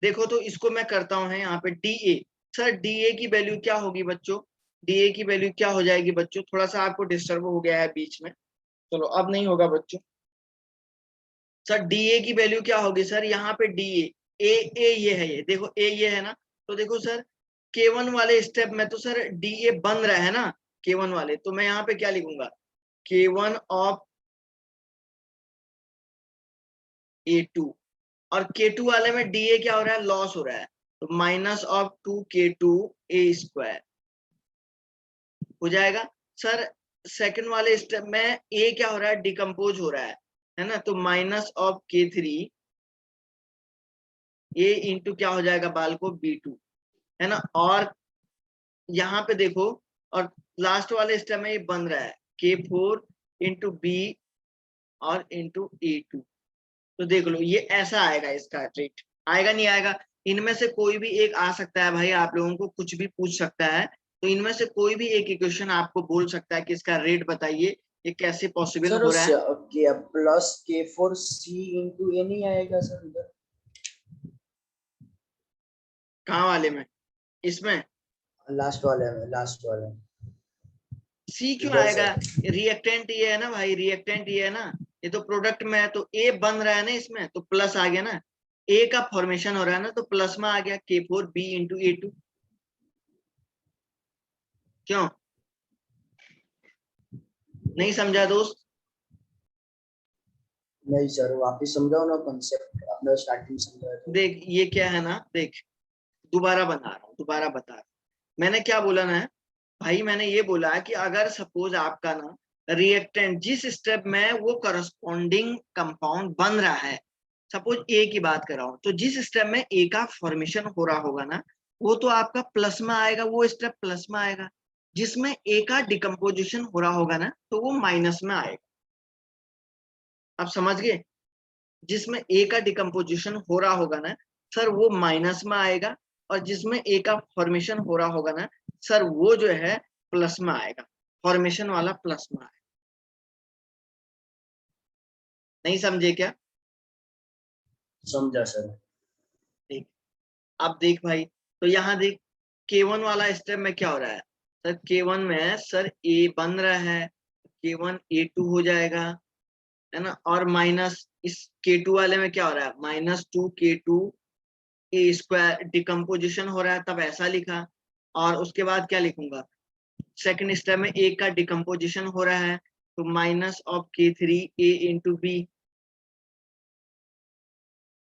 देखो तो इसको मैं करता हूं, है यहाँ पे DA। सर DA की वैल्यू क्या होगी बच्चों, DA की वैल्यू क्या हो जाएगी बच्चों? थोड़ा सा आपको डिस्टर्ब हो गया है बीच में, चलो अब नहीं होगा बच्चों। सर DA की वैल्यू क्या होगी सर, यहाँ पे DA ए ये है, ये देखो ए ये है ना, तो देखो सर K1 वाले स्टेप में तो सर DA बन रहा है ना, K1 वाले, तो मैं यहाँ पे क्या लिखूंगा, K1 ऑफ A2, और K2 वाले में DA क्या हो रहा है, लॉस हो रहा है, तो minus of 2 K2 A square हो जाएगा। सर सेकंड वाले स्टेप में ए क्या हो रहा है, डिकम्पोज हो रहा है ना, तो minus of K3 A into क्या हो जाएगा बाल को B2, है ना। और यहाँ पे देखो, और लास्ट वाले स्टेप में ये बन रहा है K4 इंटू B और इंटू E2। तो देख लो ये ऐसा आएगा, इसका रेट आएगा नहीं आएगा, इनमें से कोई भी एक आ सकता है भाई, आप लोगों को कुछ भी पूछ सकता है, तो इनमें से कोई भी एक इक्वेशन आपको बोल सकता है कि इसका रेट बताइए, ये कैसे पॉसिबल सर हो रहा है। प्लस K4C इंटू ए नहीं आएगा सर इधर? कहाँ वाले में, इसमें लास्ट वाले में सी क्यों इधर आएगा, सर। रिएक्टेंट ये है ना भाई, रिएक्टेंट ये है ना, ये तो प्रोडक्ट में है, तो ए बन रहा है ना इसमें, तो प्लस आ गया ना, ए का फॉर्मेशन हो रहा है ना, तो प्लस में आ गया K4B इंटू E2। क्यों नहीं समझा दोस्त? नहीं सर, वापिस समझाओ ना कॉन्सेप्ट, अपना स्टार्टिंग समझाया था। देख ये क्या है ना, देख दोबारा बता रहा हूँ, दोबारा बता रहा हूँ। मैंने क्या बोला ना भाई, मैंने ये बोला कि अगर सपोज आपका ना रिएक्टेंट जिस स्टेप में वो करस्पॉन्डिंग कंपाउंड बन रहा है, सपोज ए की बात कर रहा हूँ, तो जिस स्टेप में ए का फॉर्मेशन हो रहा होगा ना, वो तो आपका प्लस में आएगा, वो स्टेप प्लस में आएगा। जिसमें ए का डिकम्पोजिशन हो रहा होगा ना, तो वो माइनस में आएगा। आप समझ गए? जिसमें ए का डिकम्पोजिशन हो रहा होगा ना सर, वो माइनस में आएगा, और जिसमें ए का फॉर्मेशन हो रहा होगा ना सर, वो जो है प्लस में आएगा, फॉर्मेशन वाला प्लस में आएगा। नहीं समझे क्या? समझा सर। देख, अब देख भाई, तो यहाँ देख K1 वाला स्टेप में क्या हो रहा है सर, K1 में सर ए बन रहा है, K1 A2 हो जाएगा, है ना, और माइनस इस K2 वाले में क्या हो रहा है, -2K2 ए स्क्वायर डिकम्पोजिशन हो रहा है, तब ऐसा लिखा। और उसके बाद क्या लिखूंगा, सेकंड स्टेप में ए का डिकम्पोजिशन हो रहा है, तो minus of K3 A into B,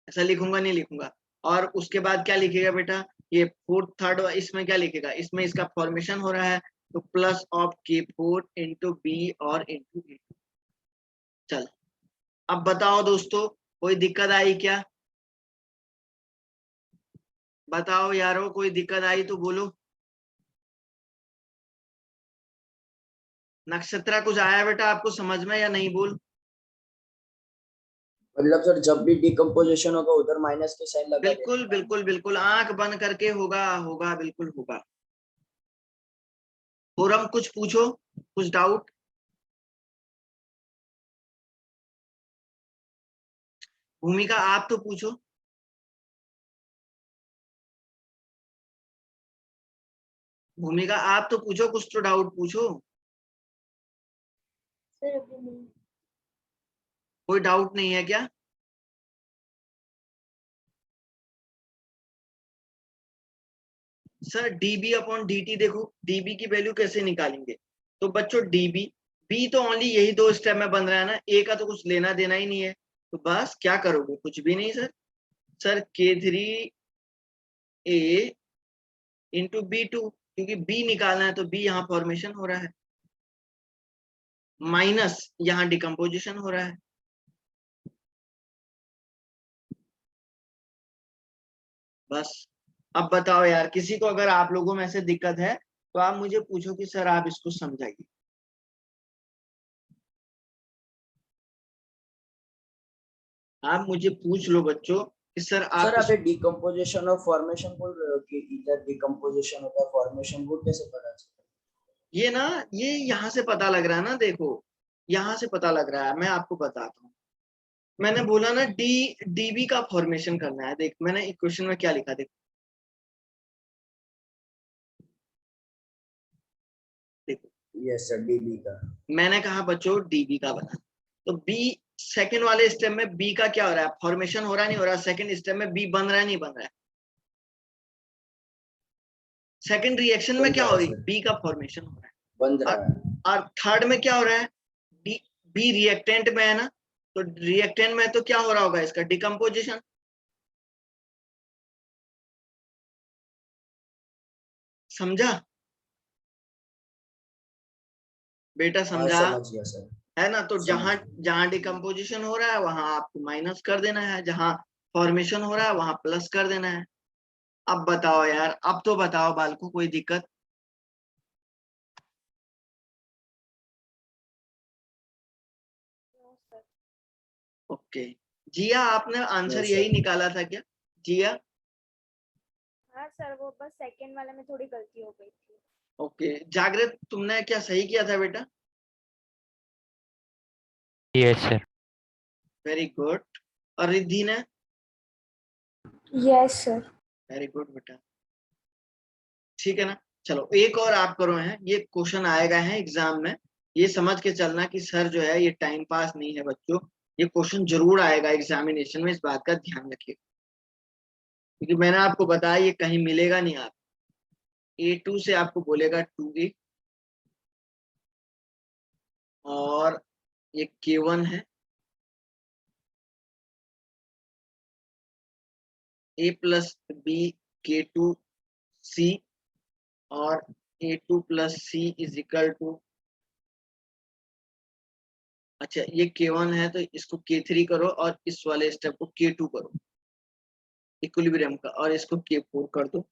ऐसा लिखूंगा नहीं लिखूंगा। और उसके बाद क्या लिखेगा बेटा, ये फोर्थ थर्ड इसमें क्या लिखेगा, इसमें इसका फॉर्मेशन हो रहा है, तो plus of K4 into B और इंटू ए। चल अब बताओ दोस्तों, कोई दिक्कत आई क्या? बताओ यारो, कोई दिक्कत आई तो बोलो। नक्षत्रा कुछ आया बेटा आपको समझ में या नहीं, बोल। मतलब सर जब भी डिकम्पोजिशन होगा उधर माइनस के साइन लगा बिल्कुल देना। बिल्कुल बिल्कुल, आंख बंद करके होगा होगा, बिल्कुल होगा। फोरम कुछ पूछो, कुछ डाउट? भूमिका आप तो पूछो। भूमिका आप तो पूछो, कुछ तो डाउट पूछो। सर अभी नहीं। कोई डाउट नहीं है क्या? सर dB अपॉन dt देखो, dB की वैल्यू कैसे निकालेंगे, तो बच्चों dB, B तो ओनली यही दो स्टेप में बन रहा है ना, A का तो कुछ लेना देना ही नहीं है, तो बस क्या करोगे, कुछ भी नहीं sir. Sir K3 A into B2, क्योंकि B निकालना है, तो B यहाँ फॉर्मेशन हो रहा है, माइनस यहाँ डिकम्पोजिशन हो रहा है। बस अब बताओ यार, किसी को अगर आप लोगों में से दिक्कत है तो आप मुझे पूछो कि सर आप इसको समझाइए। आप मुझे पूछ लो बच्चों कि सर आप सर अभी डिकम्पोजिशन और फॉर्मेशन बोल रहे हो कि इधर डिकम्पोजिशन होता है, फॉर्मेशन वो कैसे पता चलता ये ना, ये यहाँ से पता लग रहा है ना, देखो यहाँ से पता लग रहा है, मैं आपको बताता हूँ। मैंने बोला ना डीबी का फॉर्मेशन करना है, देख मैंने इक्वेशन में क्या लिखा, देखो देखो है? यस सर, डीबी का। मैंने कहा बच्चों डीबी का बना, तो बी सेकेंड वाले स्टेप में बी का क्या हो रहा है, फॉर्मेशन हो रहा नहीं हो रहा, सेकेंड स्टेप में बी बन रहा है नहीं बन रहा है, सेकेंड रिएक्शन में बन क्या रहा हो है रही, सर, बी का फॉर्मेशन हो रहा बन है। रहा है। और थर्ड में क्या हो रहा है, बी रिएक्टेंट में है ना, तो रिएक्टेंट में तो क्या हो रहा होगा, इसका डिकम्पोजिशन। समझा? बेटा हाँ समझा समझ गया सर। है ना? तो समझ जहां गया। जहां डिकम्पोजिशन हो रहा है वहां आपको माइनस कर देना है, जहां फॉर्मेशन हो रहा है वहां प्लस कर देना है। अब बताओ यार, अब तो बताओ बालको, कोई दिक्कत? ओके। जिया, आपने नो आंसर यही सर। निकाला था क्या जिया? हाँ सर, वो बस सेकंड वाले में थोड़ी गलती हो गई थी। ओके। जागृत, तुमने क्या सही किया था बेटा? Yes sir. Very good. और रिद्धि ने? Yes sir. वेरी गुड बेटा। ठीक है ना? चलो एक और आप करो, है ये क्वेश्चन आएगा है एग्जाम में, ये समझ के चलना कि सर जो है ये टाइम पास नहीं है बच्चों, ये क्वेश्चन जरूर आएगा एग्जामिनेशन में, इस बात का ध्यान रखिए, क्योंकि मैंने आपको बताया ये कहीं मिलेगा नहीं। आप A2 से आपको बोलेगा 2A, और ये K1 है, A प्लस B K2C, और A2 plus C is equal to, अच्छा ये K1 है तो इसको K3 करो, और इस वाले स्टेप को K2 करो इक्विलिब्रियम का, और इसको K4 कर दो।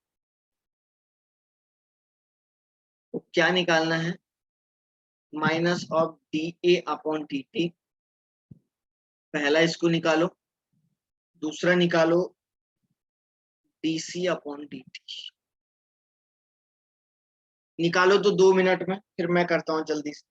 तो क्या निकालना है? Minus of dA upon dt। पहला इसको निकालो, दूसरा निकालो dC अपॉन dt। निकालो तो 2 मिनट में, फिर मैं करता हूं जल्दी से।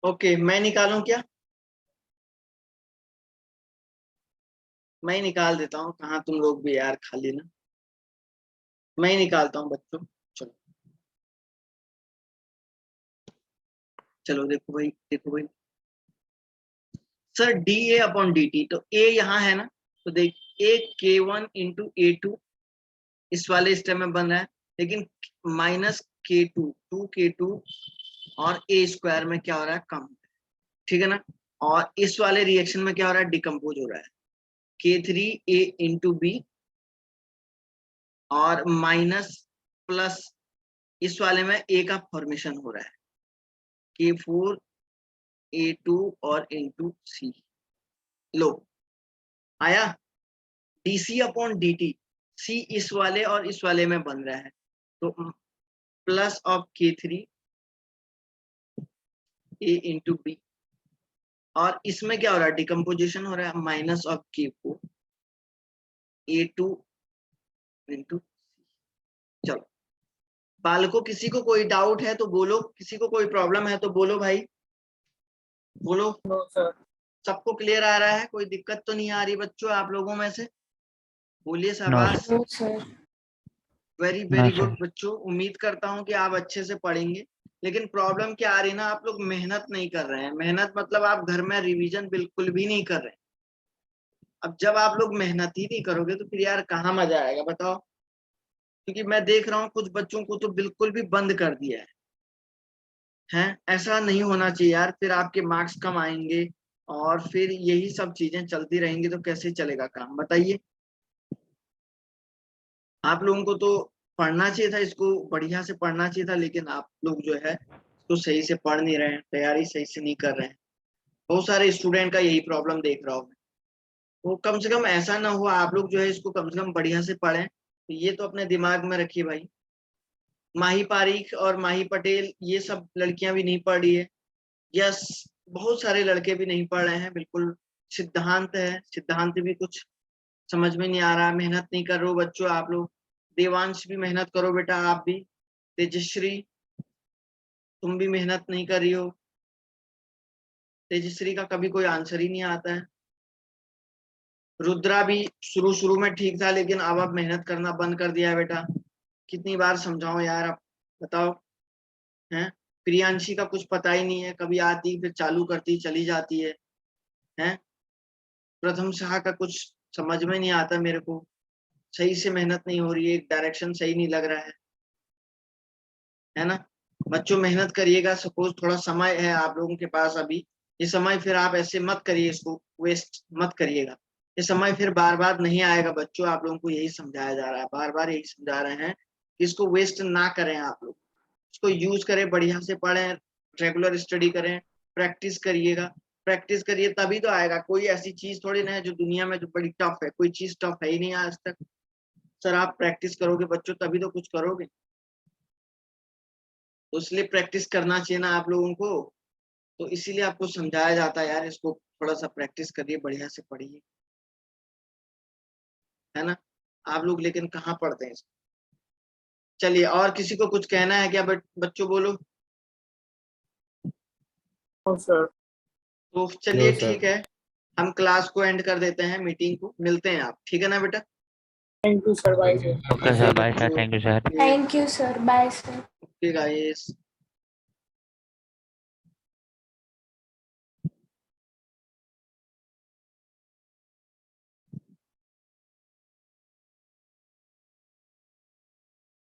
ओके, मैं निकालूं क्या? मैं ही निकाल देता हूँ, कहाँ तुम लोग भी यार खाली ना, मैं ही निकालता हूँ बच्चों। चलो चलो, देखो भाई, देखो भाई, सर dA अपॉन dt, तो A यहाँ है ना, तो देख A K1 इंटू A2 इस वाले स्टेप में बन रहा है, लेकिन माइनस K2 2K2 और A स्क्वायर में क्या हो रहा है? कम। ठीक है ना? और इस वाले रिएक्शन में क्या हो रहा है? डिकम्पोज हो रहा है, K3A इंटू B, और माइनस प्लस इस वाले में A का फॉर्मेशन हो रहा है, K4A2 और इंटू C। लो आया dC अपॉन dt, C इस वाले और इस वाले में बन रहा है, तो plus of K3A into B, और इसमें क्या हो रहा है? डिकम्पोजिशन हो रहा है, माइनस ऑफ K4A2 इंटू। चलो बालको, किसी को कोई डाउट है तो बोलो, किसी को कोई प्रॉब्लम है तो बोलो भाई, बोलो। No sir. सबको क्लियर आ रहा है? कोई दिक्कत तो नहीं आ रही बच्चों आप लोगों में से? बोलिए नो शाबाश। No sir. Very no very sir. Good बच्चों, उम्मीद करता हूँ कि आप अच्छे से पढ़ेंगे, लेकिन प्रॉब्लम क्या आ रही है ना, आप लोग मेहनत नहीं कर रहे हैं। मेहनत मतलब आप घर में रिवीजन बिल्कुल भी नहीं कर रहे हैं। अब जब आप लोग मेहनत ही नहीं करोगे तो फिर यार कहाँ मजा आएगा बताओ? क्योंकि मैं देख रहा हूँ कुछ बच्चों को तो बिल्कुल भी बंद कर दिया है। ऐसा नहीं होना चाहिए यार, फिर आपके मार्क्स कम आएंगे, और फिर यही सब चीजें चलती रहेंगी तो कैसे चलेगा काम, बताइए? आप लोगों को तो पढ़ना चाहिए था, इसको बढ़िया से पढ़ना चाहिए था, लेकिन आप लोग जो है इसको सही से पढ़ नहीं रहे हैं, तैयारी सही से नहीं कर रहे हैं। बहुत सारे स्टूडेंट का यही प्रॉब्लम देख रहा हूँ मैं। तो कम से कम ऐसा ना हो, आप लोग जो है इसको कम से कम बढ़िया से पढ़ें, तो ये तो अपने दिमाग में रखिए भाई। माही पारीख और माही पटेल ये सब लड़कियां भी नहीं पढ़ रही है, यस, बहुत सारे लड़के भी नहीं पढ़ रहे हैं बिल्कुल। सिद्धांत है, सिद्धांत भी कुछ समझ में नहीं आ रहा, मेहनत नहीं कर रहे हो बच्चों आप लोग। देवांश भी मेहनत करो बेटा, आप भी। तेजश्री तुम भी मेहनत नहीं कर रही हो। तेजश्री का कभी कोई आंसर ही नहीं आता है। रुद्रा भी शुरू में ठीक था, लेकिन अब मेहनत करना बंद कर दिया है बेटा। कितनी बार समझाओ यार, अब बताओ। हैं? प्रियांशी का कुछ पता ही नहीं है, कभी आती फिर चालू करती चली जाती है। हैं? प्रथम शाह का कुछ समझ में नहीं आता मेरे को, सही से मेहनत नहीं हो रही है, डायरेक्शन सही नहीं लग रहा है ना। बच्चों मेहनत करिएगा। सपोज थोड़ा समय है आप लोगों के पास अभी, ये समय फिर आप ऐसे मत करिए, इसको वेस्ट मत करिएगा। ये समय फिर बार बार नहीं आएगा बच्चों, आप लोगों को यही समझाया जा रहा है, बार बार यही समझा रहे हैं कि इसको वेस्ट ना करें। आप लोग इसको यूज करें, बढ़िया से पढ़ें, रेगुलर स्टडी करें, प्रैक्टिस करिएगा। प्रैक्टिस करिए तभी तो आएगा। कोई ऐसी चीज थोड़ी ना है जो दुनिया में जो बड़ी टफ है, कोई चीज टफ है ही नहीं आज तक। सर आप प्रैक्टिस करोगे बच्चों तभी तो कुछ करोगे, तो इसलिए प्रैक्टिस करना चाहिए ना आप लोगों को। तो इसीलिए आपको समझाया जाता है यार, इसको थोड़ा सा प्रैक्टिस करिए, बढ़िया से पढ़िए, है ना। आप लोग लेकिन कहाँ पढ़ते हैं इसको। चलिए, और किसी को कुछ कहना है क्या बच्चों, बोलो। सर तो चलिए No, sir. ठीक है, हम क्लास को एंड कर देते हैं, मीटिंग को। मिलते हैं आप, ठीक है ना बेटा। Thank you sir, bye sir. Okay, sir. Bye, sir. Thank you, sir. Thank you, sir. Bye, sir. Okay guys.